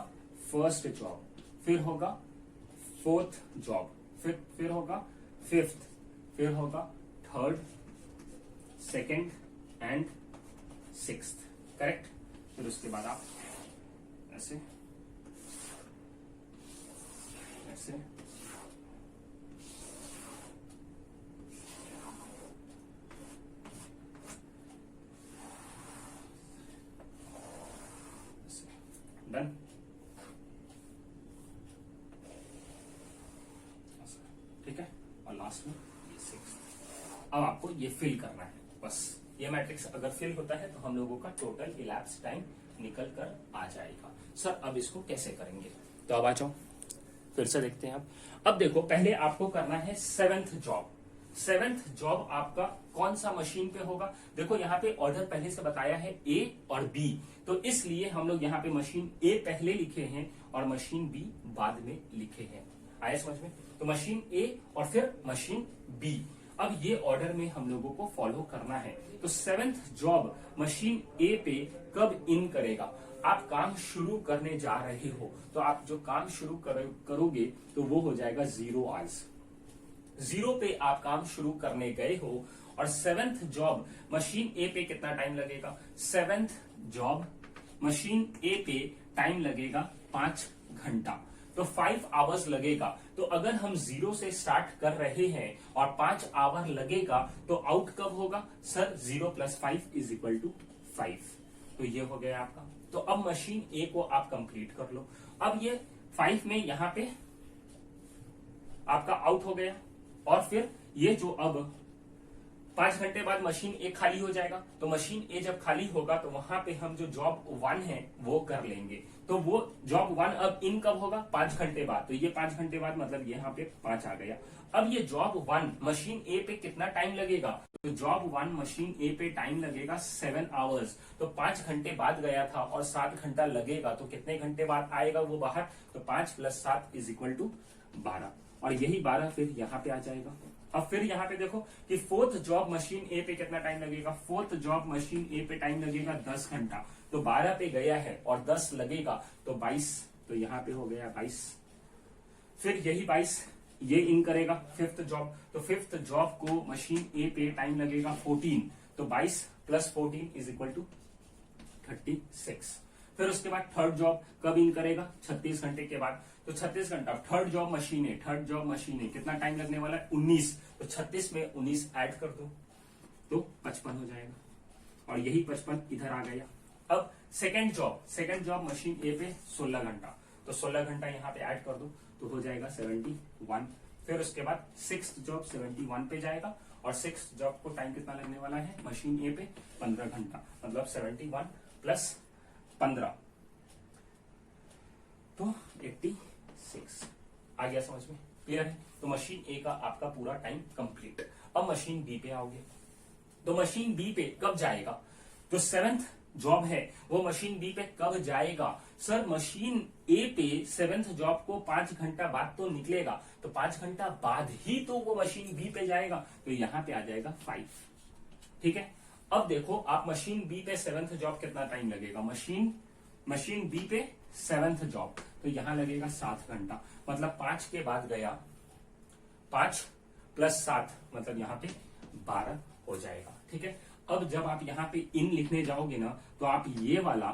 फर्स्ट जॉब, फिर होगा 4th जॉब, फिर होगा 5th, फिर होगा 3rd, 2nd and 6th। Correct? फिर उसके बाद आप ऐसे ऐसे डन। ठीक है, और लास्ट में ये 6th। अब आपको ये फिल करना है बस। ये मैट्रिक्स अगर फिल होता है तो हम लोगों का टोटल इलैप्स टाइम निकल कर आ जाएगा। सर अब इसको कैसे करेंगे, तो अब आ जाओ फिर से देखते हैं। अब देखो पहले आपको करना है 7th जॉब। 7th जॉब आपका कौन सा मशीन पे होगा, देखो यहाँ पे ऑर्डर पहले से बताया है ए और बी, तो इसलिए हम लोग यहाँ पे मशीन ए पहले लिखे हैं और मशीन बी बाद में लिखे हैं। आया समझ में? तो मशीन ए और फिर मशीन बी। अब ये ऑर्डर में हम लोगों को फॉलो करना है। तो 7th जॉब मशीन ए पे कब इन करेगा, आप काम शुरू करने जा रहे हो तो आप जो काम शुरू करोगे तो वो हो जाएगा 0 आवर्स। 0 पे आप काम शुरू करने गए हो और 7th जॉब मशीन ए पे कितना टाइम लगेगा, 7th जॉब मशीन ए पे टाइम लगेगा 5 घंटा, तो 5 आवर्स लगेगा। तो अगर हम 0 से स्टार्ट कर रहे हैं और 5 आवर लगेगा तो आउट कब होगा, सर 0 + 5 = 5। तो ये हो गया आपका। तो अब मशीन ए को आप कंप्लीट कर लो। अब ये 5 में यहां पे आपका आउट हो गया और फिर ये जो अब 5 घंटे बाद मशीन ए खाली हो जाएगा। तो मशीन ए जब खाली होगा तो वहां पे हम जो जॉब 1 है वो कर लेंगे। तो वो जॉब 1 अब इन कब होगा, 5 घंटे बाद। तो ये 5 घंटे बाद मतलब यहाँ पे 5 आ गया। अब ये जॉब 1 मशीन ए पे कितना टाइम लगेगा, तो जॉब 1 मशीन ए पे टाइम लगेगा 7 आवर्स। तो 5 घंटे बाद गया था और 7 घंटा लगेगा, तो कितने घंटे बाद आएगा वो बाहर, तो 5 + 7 = 12। और यही 12 फिर यहाँ पे आ जाएगा। अब फिर यहाँ पे देखो कि 4th जॉब मशीन ए पे कितना टाइम लगेगा, 4th जॉब मशीन ए पे टाइम लगेगा 10 घंटा। तो 12 पे गया है और 10 लगेगा तो 22, तो यहाँ पे हो गया 22। फिर यही 22 ये इन करेगा 5th जॉब, तो 5th जॉब को मशीन ए पे टाइम लगेगा 14, तो 22 + 14 = 36। फिर उसके बाद 3rd जॉब कब इन करेगा, 36 घंटे के बाद। तो 36 घंटा 3rd जॉब मशीन है, 3rd जॉब मशीन है कितना टाइम लगने वाला है, 19। तो 36 में 19 ऐड कर दो तो 55 हो जाएगा और यही 55 इधर आ गया। अब 2nd जॉब मशीन ए पे 16 घंटा, तो 16 घंटा यहाँ पे ऐड कर दो तो हो जाएगा 71। फिर उसके बाद 6th जॉब 71 पे जाएगा और 6th जॉब को टाइम कितना लगने वाला है मशीन ए पे 15 घंटा, मतलब 71 + 15 तो 86। आ गया समझ में? क्लियर है? तो मशीन ए का आपका पूरा टाइम कंप्लीट। अब मशीन बी पे आओगे, तो मशीन बी पे कब जाएगा, तो 7th जॉब है वो मशीन बी पे कब जाएगा, सर मशीन ए पे 7th जॉब को 5 घंटा बाद तो निकलेगा, तो 5 घंटा बाद ही तो वो मशीन बी पे जाएगा, तो यहां पे आ जाएगा 5। ठीक है? अब देखो आप मशीन बी पे 7th जॉब कितना टाइम लगेगा, मशीन बी पे 7th जॉब तो यहां लगेगा 7 घंटा, मतलब 5 के बाद गया, 5 + 7 मतलब यहाँ पे 12 हो जाएगा। ठीक है? अब जब आप यहाँ पे इन लिखने जाओगे ना तो आप ये वाला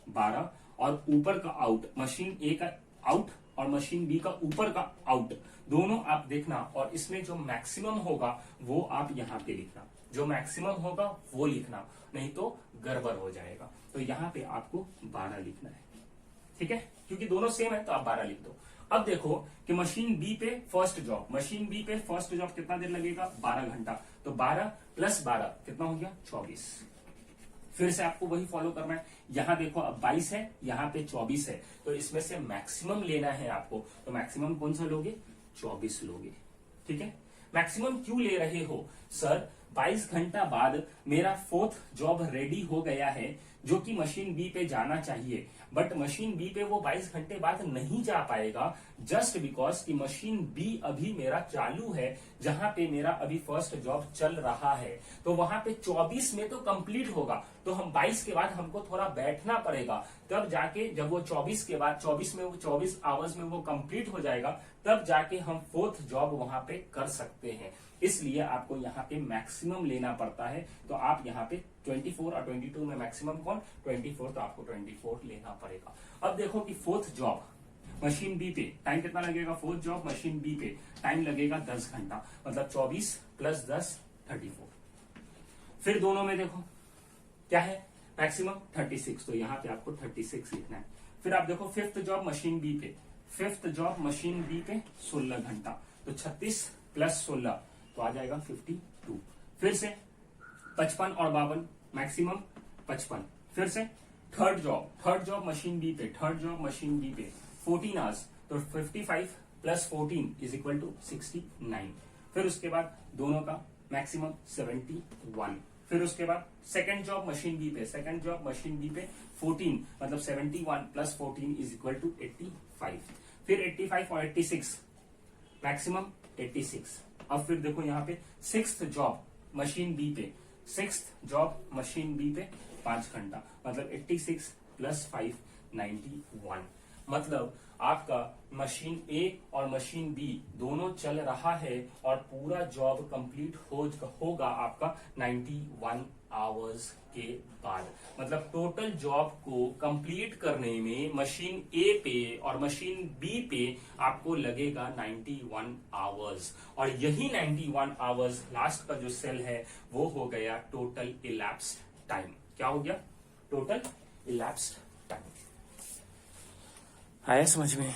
12 और ऊपर का आउट, मशीन ए का आउट और मशीन बी का ऊपर का आउट दोनों आप देखना, और इसमें जो मैक्सिमम होगा वो आप यहाँ पे लिखना, जो मैक्सिमम होगा वो लिखना, नहीं तो गड़बड़ हो जाएगा। तो यहाँ पे आपको 12 लिखना है। ठीक है, क्योंकि दोनों सेम है तो आप 12 लिख दो। अब देखो कि मशीन बी पे फर्स्ट जॉब, मशीन बी पे फर्स्ट जॉब कितना देर लगेगा, 12 घंटा। तो 12 + 12 कितना हो गया, 24। फिर से आपको वही फॉलो करना है। यहां देखो अब 22 है, यहां पे 24 है, तो इसमें से मैक्सिमम लेना है आपको। तो मैक्सिमम कौन सा लोगे, 24 लोगे। ठीक है, मैक्सिमम क्यों ले रहे हो सर, 22 घंटा बाद मेरा फोर्थ जॉब रेडी हो गया है जो कि मशीन बी पे जाना चाहिए, बट मशीन बी पे वो 22 घंटे बाद नहीं जा पाएगा, जस्ट बिकॉज कि मशीन बी अभी मेरा चालू है, जहां पे मेरा अभी फर्स्ट जॉब चल रहा है। तो वहां पे 24 में तो कंप्लीट होगा, तो हम 22 के बाद हमको थोड़ा बैठना पड़ेगा, तब जाके जब वो 24 के बाद 24 आवर्स में वो कंप्लीट हो जाएगा, तब जाके हम फोर्थ जॉब वहां पे कर सकते हैं। इसलिए आपको यहाँ पे मैक्सिमम लेना पड़ता है। तो आप यहाँ पे 24 और 22 में मैक्सिमम कौन, 24, तो आपको 24 लेना पड़ेगा। अब देखो कि फोर्थ जॉब मशीन बी पे टाइम कितना लगेगा, फोर्थ जॉब मशीन बी पे टाइम लगेगा 10 घंटा, मतलब 24 + 10 34। फिर दोनों में देखो क्या है, मैक्सिमम 36, तो यहाँ पे आपको 36 लिखना है। फिर आप देखो फिफ्थ जॉब मशीन बी पे, फिफ्थ जॉब मशीन बी पे 16 घंटा, तो 36 + 16 तो आ जाएगा 52। फिर से 55 और 52, मैक्सिमम 55। फिर से थर्ड जॉब मशीन बी पे, थर्ड जॉब मशीन बी पे 14 आवर्स, तो 55 + 14 = 69। फिर उसके बाद दोनों का मैक्सिमम 71। फिर उसके बाद सेकंड जॉब मशीन बी पे, सेकंड जॉब मशीन बी पे 14, मतलब 71 + 14 = 85। फिर 85 और 86 मैक्सिमम 86। अब फिर देखो यहाँ पे सिक्स्थ जॉब मशीन बी पे, सिक्स्थ जॉब मशीन बी पे 5 घंटा, मतलब 86 + 5 91। मतलब आपका मशीन ए और मशीन बी दोनों चल रहा है और पूरा जॉब कंप्लीट होगा आपका 91 आवर्स के बाद। मतलब टोटल जॉब को कंप्लीट करने में मशीन ए पे और मशीन बी पे आपको लगेगा 91 आवर्स, और यही 91 आवर्स लास्ट का जो सेल है वो हो गया टोटल इलैप्स्ड टाइम। क्या हो गया, टोटल इलैप्स्ड टाइम। आया समझ में?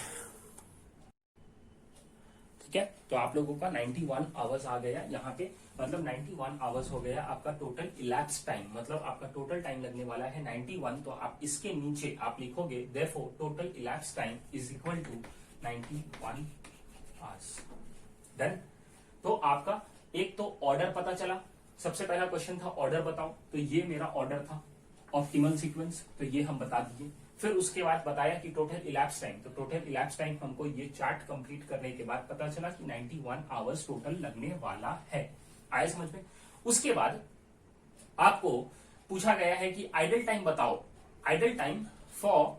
ठीक है, तो आप लोगों का 91 आवर्स आ गया यहाँ पे, मतलब 91 आवर्स हो गया आपका टोटल इलैप्स टाइम, मतलब आपका टोटल टाइम लगने वाला है 91। तो आप इसके नीचे आप लिखोगे therefore total elapse time = 91 hours. Done. तो आपका एक तो ऑर्डर पता चला, सबसे पहला क्वेश्चन था ऑर्डर बताओ, तो ये मेरा ऑर्डर था, ऑप्टिमल सीक्वेंस, तो ये हम बता दिए। फिर उसके बाद बताया कि टोटल इलैप्स टाइम, तो टोटल इलैप्स टाइम हमको ये चार्ट कंप्लीट करने के बाद पता चला कि 91 आवर्स टोटल लगने वाला है। आया समझ में? उसके बाद आपको पूछा गया है कि आइडल टाइम बताओ, idle time for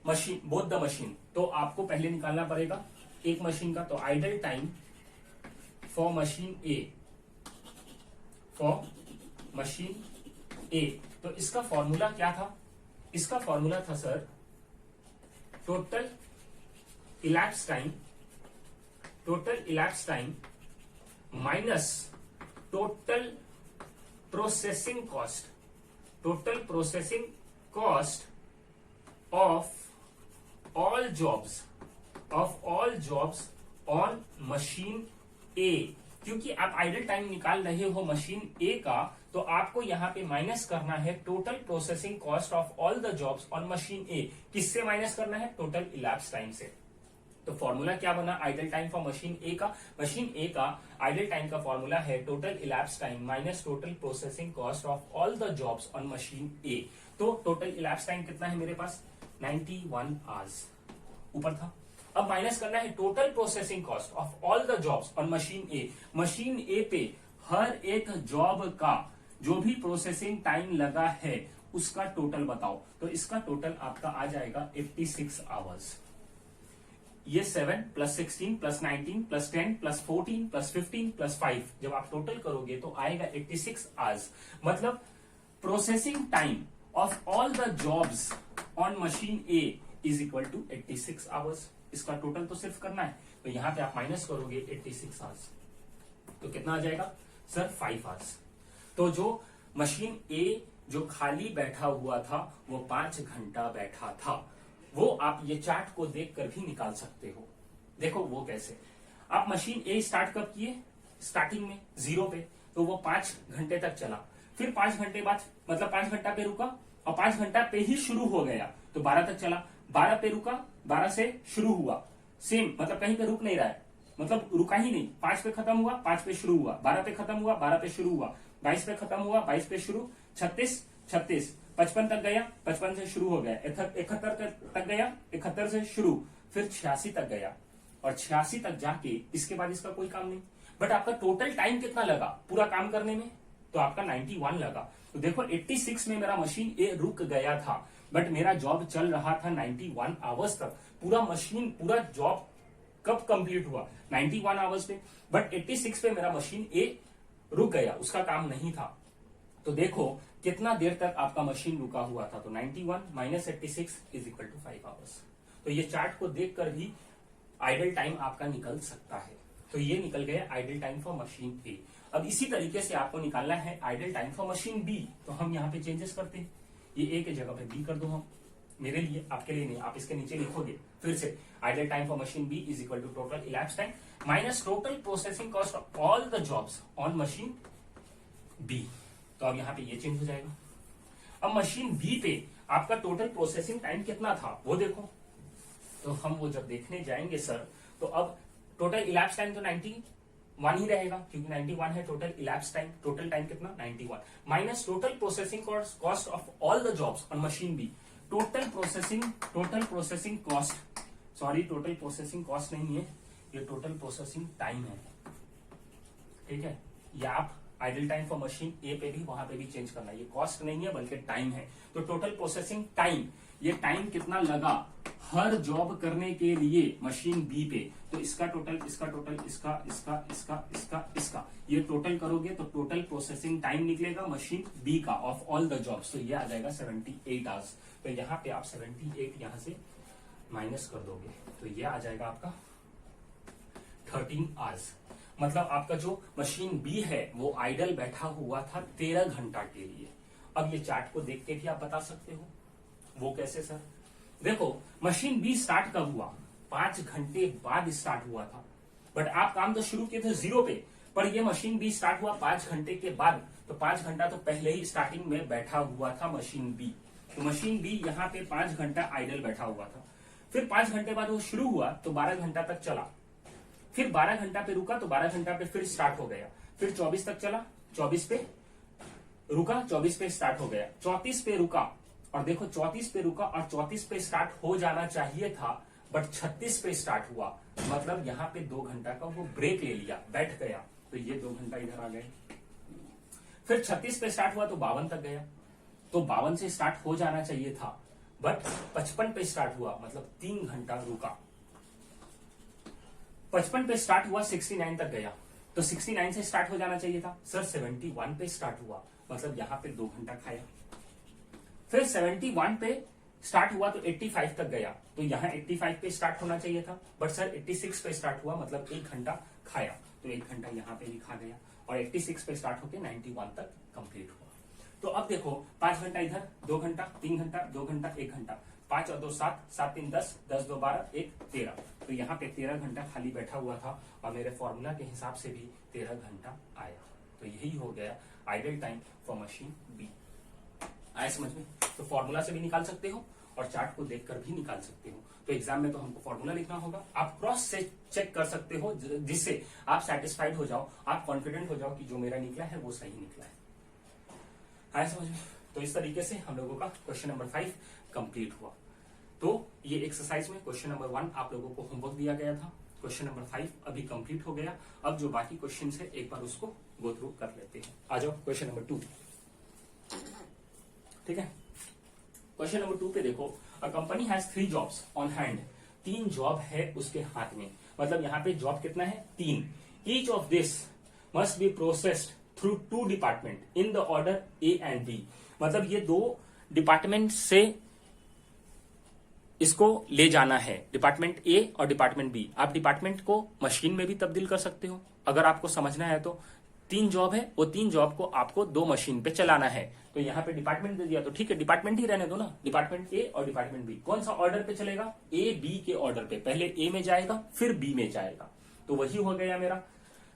machine both the machine. तो आपको पहले निकालना पड़ेगा एक मशीन का, तो idle time for machine A, for machine A, तो इसका फॉर्मूला क्या था? इसका फॉर्मूला था sir total elapse time minus total processing cost, total processing cost of all jobs on machine A. क्योंकि आप आइडल टाइम निकाल रहे हो मशीन ए का, तो आपको यहां पे माइनस करना है total processing cost of all the jobs on machine A. किससे माइनस करना है? टोटल इलैप्स टाइम से। तो फॉर्मूला क्या बना idle time for machine A का? मशीन ए का आइडल टाइम का फॉर्मूला है total elapse time minus total processing cost of all the jobs on machine A. तो टोटल इलैप्स टाइम कितना है मेरे पास? 91 आवर्स ऊपर था। अब माइनस करना है total processing cost of all the jobs on machine A. Machine A पे हर एक जॉब का जो भी प्रोसेसिंग टाइम लगा है उसका टोटल बताओ। तो इसका टोटल आपका आ जाएगा 86 आवर्स। ये 7 + 16 + 19 + 10 + 14 + 15 + 5 जब आप टोटल करोगे तो आएगा 86 आवर्स। मतलब processing time of all the jobs on machine A = 86 hours. इसका टोटल तो सिर्फ करना है, तो यहां पे आप माइनस करोगे 86 आवर्स, तो कितना आ जाएगा सर? 5 आवर्स। तो जो मशीन ए जो खाली बैठा हुआ था वो 5 घंटा बैठा था, वो आप ये चार्ट को देखकर भी निकाल सकते हो। देखो वो कैसे, आप मशीन ए स्टार्ट कब किए, स्टार्टिंग में 0 पे, तो वो 5 घंटे तक चला। फिर 5 घंटे बाद मतलब 5 घंटा पे रुका और 5 घंटा पे ही शुरू हो गया तो 12 तक चला। 12 पे रुका, 12 से शुरू हुआ, सेम मतलब कहीं पे रुक नहीं रहा है, मतलब रुका ही नहीं। 5 पे खत्म हुआ, 5 पे शुरू हुआ, 12 पे खत्म हुआ, 12 पे शुरू हुआ, 22 पे खत्म हुआ, 22 पे शुरू, 36, 55 तक गया, 55 से शुरू हो गया, 71 तक गया, 71 से शुरू, फिर 86 तक गया और 86 तक जाके इसके बाद इसका कोई काम नहीं। बट आपका टोटल टाइम कितना लगा पूरा काम करने में, तो आपका 91 लगा। तो देखो 86 में मेरा मशीन ए रुक गया था, बट मेरा जॉब चल रहा था 91 आवर्स तक। पूरा जॉब कब कंप्लीट हुआ, 91 आवर्स पे, बट 86 पे मेरा मशीन ए रुक गया, उसका काम नहीं था। तो देखो कितना देर तक आपका मशीन रुका हुआ था, तो 91 minus 86 is equal to 5 hours. तो ये चार्ट को देखकर भी आइडल टाइम आपका निकल सकता है। तो ये निकल गया idle time for machine A. अब इसी तरीके से आपको निकालना है idle time for machine B. तो हम यहाँ पे चेंजेस करते हैं, ये ए की जगह पे बी कर दो हम, मेरे लिए, आपके लिए नहीं, आप इसके नीचे लिखोगे फिर से idle time for machine B is equal to total elapse time minus total processing cost of all the jobs on machine B. तो अब यहाँ पे ये चेंज हो जाएगा। अब मशीन बी पे आपका टोटल प्रोसेसिंग टाइम कितना था वो देखो, तो हम वो जब देखने जाएंगे सर, तो अब टोटल इलैप्स टाइम तो 91 ही रहेगा, क्योंकि 91 है total elapse time. Total time कितना, 91 minus total processing cost of all the jobs on machine B. Total processing cost, sorry total processing cost नहीं है, ये टोटल प्रोसेसिंग टाइम है, ठीक है। या आप idol time for machine A पे भी वहां पे भी चेंज करना है, ये कॉस्ट नहीं है बल्कि टाइम है। तो टोटल प्रोसेसिंग टाइम, ये टाइम कितना लगा हर जॉब करने के लिए मशीन बी पे, तो इसका टोटल, इसका टोटल, इसका ये टोटल करोगे तो टोटल प्रोसेसिंग टाइम निकलेगा मशीन बी का ऑफ ऑल द जॉब्स, तो ये आ जाएगा 78 आवर्स। तो यहाँ पे आप 78 यहां से माइनस कर दोगे तो ये आ जाएगा आपका 13 आवर्स। मतलब आपका जो मशीन बी है वो आइडल बैठा हुआ था 13 घंटा के लिए। अब ये चार्ट को देख के भी आप बता सकते हो, वो कैसे सर, देखो मशीन बी स्टार्ट कब हुआ, 5 घंटे बाद स्टार्ट हुआ था, बट आप काम तो शुरू किए थे 0 पे, पर ये मशीन बी स्टार्ट हुआ 5 घंटे के बाद, तो 5 घंटा तो पहले ही स्टार्टिंग में बैठा हुआ था मशीन बी। तो मशीन बी यहाँ पे 5 घंटा आइडल बैठा हुआ था, फिर 5 घंटे बाद वो शुरू हुआ तो 12 घंटा तक चला, फिर 12 घंटा पे रुका तो 12 घंटा पे फिर स्टार्ट हो गया, फिर 24 तक चला, 24 पे रुका, 24 पे स्टार्ट हो गया, 34 पे रुका, और देखो 34 पे रुका और 34 पे स्टार्ट हो जाना चाहिए था, बट 36 पे स्टार्ट हुआ, मतलब यहाँ पे 2 घंटा का वो ब्रेक ले लिया, बैठ गया, तो ये 2 घंटा इधर आ गए। फिर 36 पे स्टार्ट हुआ तो 52 तक गया, तो 52 से स्टार्ट हो जाना चाहिए था, बट 55 पे स्टार्ट हुआ, मतलब 3 घंटा रुका। 55 पे स्टार्ट हुआ, 69 तक गया, तो 69 से स्टार्ट हो जाना चाहिए था सर, 71 पे स्टार्ट हुआ, मतलब यहाँ पे 2 घंटा खाया। फिर 71 पे स्टार्ट हुआ तो 85 तक गया, तो यहाँ 85 पे स्टार्ट होना चाहिए था, बट सर 86 पे स्टार्ट हुआ, मतलब 1 घंटा खाया, तो 1 घंटा यहाँ पे भी खा गया, और 86 पे स्टार्ट होके 91 तक कंप्लीट हुआ। तो अब देखो 5 घंटा इधर, 2 घंटा, 3 घंटा, 2 घंटा, 1 घंटा, 5 और 2 7, 7 3 10, 10 2 12, 1 13, तो यहाँ पे 13 घंटा खाली बैठा हुआ था, और मेरे फॉर्मूला के हिसाब से भी 13 घंटा आया। तो यही हो गया idle time for machine B. आया समझ में? तो फॉर्मूला से भी निकाल सकते हो और चार्ट को देखकर भी निकाल सकते हो। तो एग्जाम में तो हमको फॉर्मूला लिखना होगा, आप क्रॉस से चेक कर सकते हो, जिससे आप सेटिस्फाइड हो जाओ, आप कॉन्फिडेंट हो जाओ कि जो मेरा निकला है वो सही निकला है। आया समझ में? तो इस तरीके से हम लोगों का क्वेश्चन नंबर 5 कंप्लीट हुआ। तो ये एक्सरसाइज में क्वेश्चन नंबर 1 आप लोगों को होमवर्क दिया गया था, क्वेश्चन नंबर 5 अभी कंप्लीट हो गया। अब जो बाकी क्वेश्चन है एक बार उसको गो थ्रू कर लेते हैं। आ जाओ क्वेश्चन नंबर 2, ठीक है। क्वेश्चन नंबर 2 पे देखो, a company has 3 jobs on hand, 3 job है उसके हाथ में, मतलब यहाँ पे जॉब कितना है, 3। Each of this must be processed through 2 department in the order A and B, मतलब ये 2 डिपार्टमेंट से इसको ले जाना है, डिपार्टमेंट ए और डिपार्टमेंट बी। आप डिपार्टमेंट को मशीन में भी तब्दील कर सकते हो, अगर आपको समझना है तो 3 जॉब है, वो 3 जॉब को आपको 2 मशीन पे चलाना है। तो यहाँ पे डिपार्टमेंट दे दिया, तो ठीक है डिपार्टमेंट ही रहने दो ना, डिपार्टमेंट ए और डिपार्टमेंट बी। कौन सा ऑर्डर पे चलेगा? ए बी के ऑर्डर पे, पहले ए में जाएगा फिर बी में जाएगा। तो वही हो गया मेरा।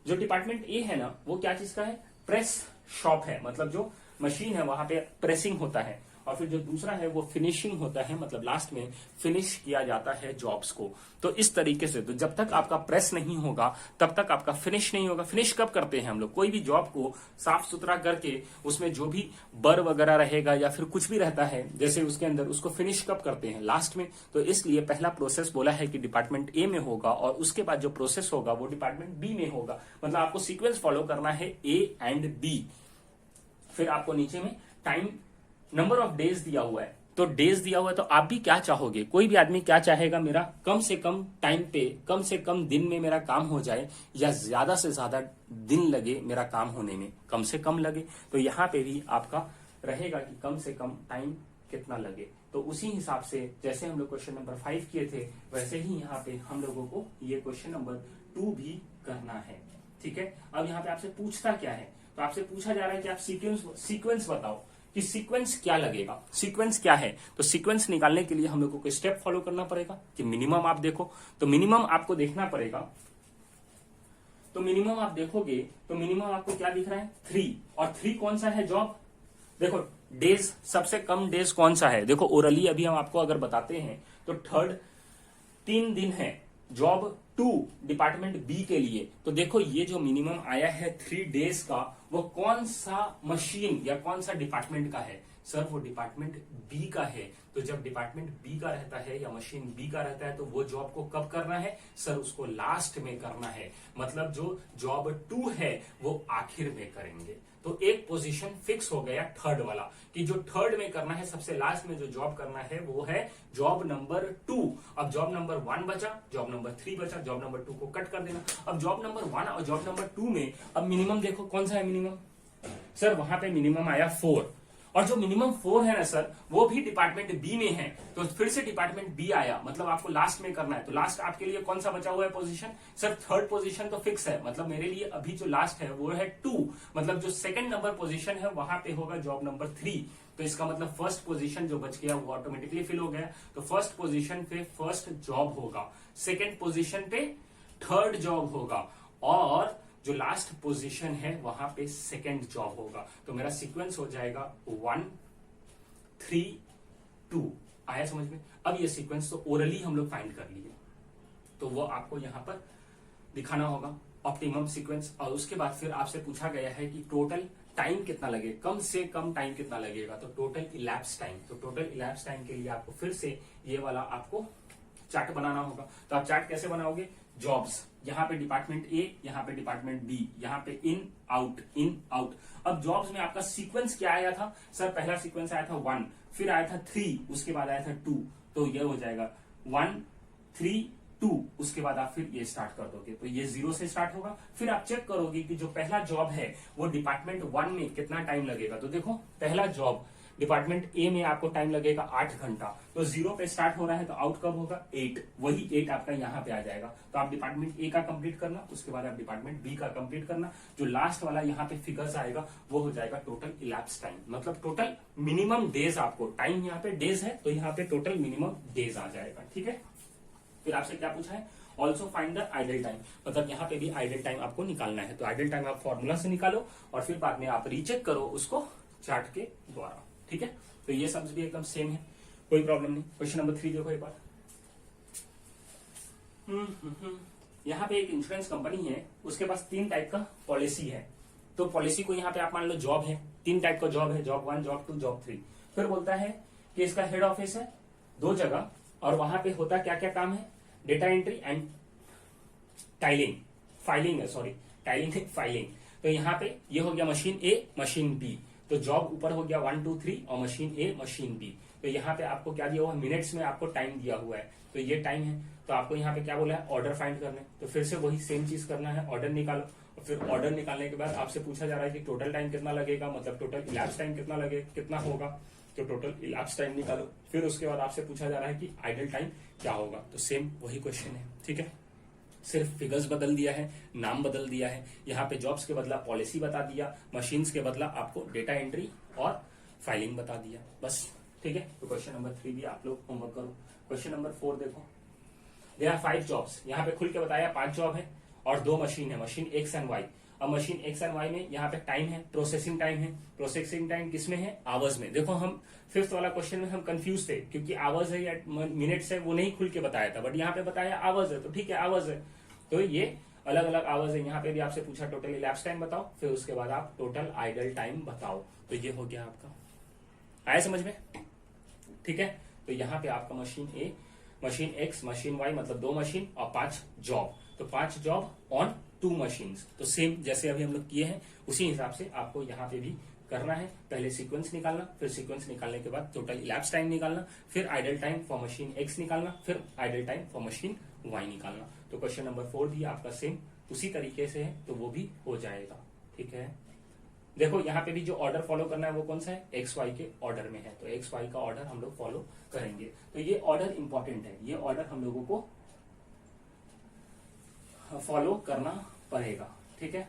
जो डिपार्टमेंट ए है ना, वो क्या चीज का है? प्रेस शॉप है, मतलब जो मशीन है वहां पे प्रेसिंग होता है। और फिर जो दूसरा है वो फिनिशिंग होता है, मतलब लास्ट में फिनिश किया जाता है जॉब्स को। तो इस तरीके से, तो जब तक आपका प्रेस नहीं होगा तब तक आपका फिनिश नहीं होगा। फिनिश कब करते हैं हम लोग? कोई भी जॉब को साफ सुथरा करके उसमें जो भी बर वगैरह रहेगा या फिर कुछ भी रहता है जैसे उसके अंदर, उसको फिनिश कब करते हैं? लास्ट में। तो इसलिए पहला प्रोसेस बोला है कि डिपार्टमेंट ए में होगा और उसके बाद जो प्रोसेस होगा वो डिपार्टमेंट बी में होगा। मतलब आपको सीक्वेंस फॉलो करना है ए एंड बी। फिर आपको नीचे में टाइम नंबर ऑफ डेज दिया हुआ है, तो डेज दिया हुआ है, तो आप भी क्या चाहोगे? कोई भी आदमी क्या चाहेगा? मेरा कम से कम टाइम पे, कम से कम दिन में मेरा काम हो जाए, या ज्यादा से ज्यादा दिन लगे मेरा काम होने में, कम से कम लगे। तो यहाँ पे भी आपका रहेगा कि कम से कम टाइम कितना लगे। तो उसी हिसाब से जैसे हम लोग क्वेश्चन नंबर 5 किए थे, वैसे ही यहाँ पे हम लोगों को ये क्वेश्चन नंबर 2 भी करना है। ठीक है, अब यहाँ पे आपसे पूछता क्या है? तो आपसे पूछा जा रहा है कि आप सीक्वेंस बताओ कि सीक्वेंस क्या लगेगा, सीक्वेंस क्या है। तो सीक्वेंस निकालने के लिए हम लोगों को स्टेप फॉलो करना पड़ेगा कि मिनिमम आप देखो, तो मिनिमम आपको देखना पड़ेगा। तो मिनिमम आप देखोगे तो मिनिमम आपको क्या दिख रहा है? 3। और 3 कौन सा है? जॉब। देखो डेज, सबसे कम डेज कौन सा है? देखो ओरली अभी हम आपको अगर बताते हैं तो थर्ड 3 दिन है। जॉब 2 डिपार्टमेंट बी के लिए, तो देखो ये जो मिनिमम आया है 3 डेज का, वो कौन सा मशीन या कौन सा डिपार्टमेंट का है? सर वो डिपार्टमेंट बी का है। तो जब डिपार्टमेंट बी का रहता है या मशीन बी का रहता है तो वो जॉब को कब करना है? सर उसको लास्ट में करना है। मतलब जो जॉब 2 है वो आखिर में करेंगे। तो एक पोजीशन फिक्स हो गया थर्ड वाला, कि जो थर्ड में करना है, सबसे लास्ट में जो जॉब करना है वो है जॉब नंबर 2। अब जॉब नंबर 1 बचा, जॉब नंबर 3 बचा, जॉब नंबर 2 को कट कर देना। अब जॉब नंबर 1 और जॉब नंबर 2 में अब मिनिमम देखो कौन सा है मिनिमम? सर वहां पे मिनिमम आया 4, और जो मिनिमम 4 है ना सर, वो भी डिपार्टमेंट बी में है। तो फिर से डिपार्टमेंट बी आया, मतलब आपको लास्ट में करना है। तो लास्ट आपके लिए कौन सा बचा हुआ है पोजीशन? सर थर्ड पोजीशन तो फिक्स है, मतलब मेरे लिए अभी जो लास्ट है वो है 2। मतलब जो सेकंड नंबर पोजीशन है वहां पे होगा जॉब नंबर 3। तो इसका मतलब फर्स्ट पोजीशन जो बच गया वो ऑटोमेटिकली फिल हो गया। तो फर्स्ट पोजीशन पे फर्स्ट जॉब होगा, सेकेंड पोजीशन पे थर्ड जॉब होगा, और जो लास्ट पोजीशन है वहां पे सेकेंड जॉब होगा। तो मेरा सीक्वेंस हो जाएगा 1 3 2। आया समझ में? अब ये सीक्वेंस तो ओरली हम लोग फाइंड कर लिए, तो वो आपको यहां पर दिखाना होगा ऑप्टिमम सीक्वेंस। और उसके बाद फिर आपसे पूछा गया है कि टोटल टाइम कितना लगेगा, कम से कम टाइम कितना लगेगा। तो टोटल इलैप्स टाइम, तो टोटल इलैप्स टाइम के लिए आपको फिर से ये वाला आपको चार्ट बनाना होगा। तो आप चार्ट कैसे बनाओगे? जॉब्स, यहाँ पे डिपार्टमेंट ए, यहाँ पे डिपार्टमेंट बी, यहाँ पे इन आउट इन आउट। अब जॉब्स में आपका सीक्वेंस क्या आया था? सर पहला सीक्वेंस आया था 1, फिर आया था 3, उसके बाद आया था 2। तो ये हो जाएगा 1 3 2, उसके बाद आप फिर ये स्टार्ट कर दोगे। तो ये 0 से स्टार्ट होगा। फिर आप चेक करोगे कि जो पहला जॉब है वो डिपार्टमेंट 1 में कितना टाइम लगेगा। तो देखो पहला जॉब डिपार्टमेंट ए में आपको टाइम लगेगा 8 घंटा। तो 0 पे स्टार्ट हो रहा है, तो आउट कब होगा? 8। वही 8 आपका यहाँ पे आ जाएगा। तो आप डिपार्टमेंट ए का कंप्लीट करना, उसके बाद आप डिपार्टमेंट बी का कंप्लीट करना। जो लास्ट वाला यहाँ पे फिगर्स आएगा वो हो जाएगा टोटल इलैप्स टाइम, मतलब टोटल मिनिमम डेज। आपको टाइम यहाँ पे डेज है, तो यहाँ पे टोटल मिनिमम डेज आ जाएगा। ठीक है, फिर आपसे क्या पूछा है? Also find the idle time, मतलब यहाँ पे भी आइडल टाइम आपको निकालना है। तो आइडल टाइम आप फॉर्मूला से निकालो और फिर बाद में आप रीचेक करो उसको चार्ट के द्वारा। ठीक है, तो ये सब भी एकदम सेम है, कोई प्रॉब्लम नहीं। क्वेश्चन नंबर 3 देखो एक बार। यहाँ पे एक इंश्योरेंस कंपनी है, उसके पास 3 टाइप का पॉलिसी है। तो पॉलिसी को यहाँ पे आप मान लो जॉब है, 3 टाइप का जॉब है, जॉब 1, जॉब 2, जॉब 3। फिर बोलता है कि इसका हेड ऑफिस है 2 जगह, और वहां पे होता क्या क्या काम है? डेटा एंट्री एंड फाइलिंग है, सॉरी टाइलिंग फाइलिंग। तो यहाँ पे ये हो गया मशीन ए, मशीन बी। तो जॉब ऊपर हो गया 1 2 3, और मशीन ए, मशीन बी। तो यहाँ पे आपको क्या दिया हुआ है? मिनट्स में आपको टाइम दिया हुआ है, तो ये टाइम है। तो आपको यहाँ पे क्या बोला है? ऑर्डर फाइंड करने। तो फिर से वही सेम चीज करना है, ऑर्डर निकालो। और फिर ऑर्डर निकालने के बाद आपसे पूछा जा रहा है कि टोटल टाइम कितना लगेगा, मतलब टोटल इलैप्स टाइम कितना लगेगा, कितना होगा। तो टोटल इलैप्स टाइम निकालो। फिर उसके बाद आपसे पूछा जा रहा है कि आइडल टाइम क्या होगा। तो सेम वही क्वेश्चन है। ठीक है, सिर्फ फिगर्स बदल दिया है, नाम बदल दिया है। यहाँ पे जॉब्स के बदला पॉलिसी बता दिया, मशीन्स के बदला आपको डेटा एंट्री और फाइलिंग बता दिया, बस। ठीक है, तो क्वेश्चन नंबर 3 भी आप लोग होमवर्क करो। क्वेश्चन नंबर 4 देखो, देयर आर 5 जॉब्स। यहाँ पे खुल के बताया 5 जॉब है और 2 मशीन है, मशीन एक्स एंड वाई। अब मशीन एक्स एंड वाई में यहाँ पे टाइम है, प्रोसेसिंग टाइम है। प्रोसेसिंग टाइम किसमें है? आवर्स में। देखो हम 5th वाला क्वेश्चन में हम कंफ्यूज थे क्योंकि आवर्स है या मिनट्स है वो नहीं खुल के बताया था, बट यहाँ पे बताया आवर्स है, तो ठीक है आवर्स है। तो ये अलग अलग आवर्स है। यहाँ पे भी आपसे पूछा टोटल इलैप्स टाइम बताओ, फिर उसके बाद आप टोटल आइडल टाइम बताओ। तो ये हो गया आपका, आया समझ में? ठीक है, तो यहाँ पे आपका machine A, machine x, machine Y मतलब 2 मशीन और 5 जॉब। तो 5 जॉब ऑन 2 मशीन्स। तो सेम जैसे अभी हम लोग किए हैं उसी हिसाब से आपको यहाँ पे भी करना है। पहले सीक्वेंस निकालना, फिर सीक्वेंस निकालने के बाद टोटल इलैप्स टाइम निकालना, फिर idle time for machine X निकालना, फिर idle time for machine Y निकालना। तो क्वेश्चन नंबर 4 भी आपका सेम उसी तरीके से है, तो वो भी हो जाएगा। ठीक है, देखो यहाँ पे भी जो ऑर्डर फॉलो करना है वो कौन सा है? एक्स वाई के ऑर्डर में है, तो एक्स वाई का ऑर्डर हम लोग फॉलो करेंगे। तो ये ऑर्डर इंपॉर्टेंट है, ये ऑर्डर हम लोगों को फॉलो करना पड़ेगा। ठीक है,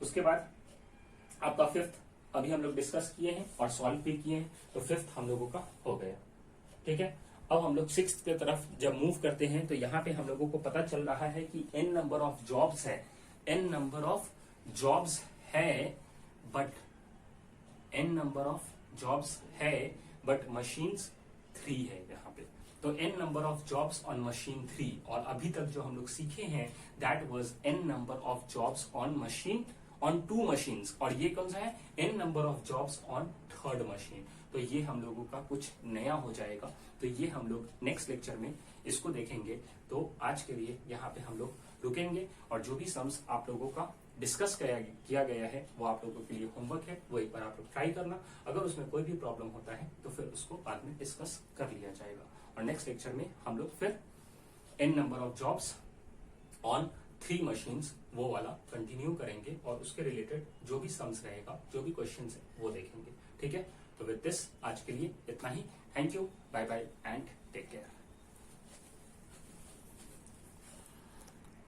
उसके बाद आपका 5th अभी हम लोग डिस्कस किए हैं और सॉल्व भी किए हैं, तो 5th हम लोगों का हो गया। ठीक है, अब हम लोग 6th की तरफ जब मूव करते हैं तो यहाँ पे हम लोगों को पता चल रहा है कि n नंबर ऑफ जॉब्स है, n नंबर ऑफ जॉब्स है, but n number of jobs है बट मशीन्स 3 है यहाँ पे। तो n number of jobs on machine 3, और अभी तक जो हम लोग सीखे हैं that was n number of jobs on machine on 2 machines, और ये कौन सा है? n number of jobs on 3rd machine. तो ये हम लोगों का कुछ नया हो जाएगा, तो ये हम लोग नेक्स्ट लेक्चर में इसको देखेंगे। तो आज के लिए यहाँ पे हम लोग रुकेंगे, और जो भी सम्स आप लोगों का डिस्कस किया गया है वो आप लोगों के लिए होमवर्क है, वो एक बार आप लोग ट्राई करना। अगर उसमें कोई भी प्रॉब्लम होता है तो फिर उसको बाद में डिस्कस कर लिया जाएगा, और नेक्स्ट लेक्चर में हम लोग फिर n number of jobs on 3 machines वो वाला कंटिन्यू करेंगे, और उसके रिलेटेड जो भी सम्स रहेगा, जो भी क्वेश्चन है वो देखेंगे। ठीक है, तो विद दिस आज के लिए इतना ही। Thank you, bye bye and take care.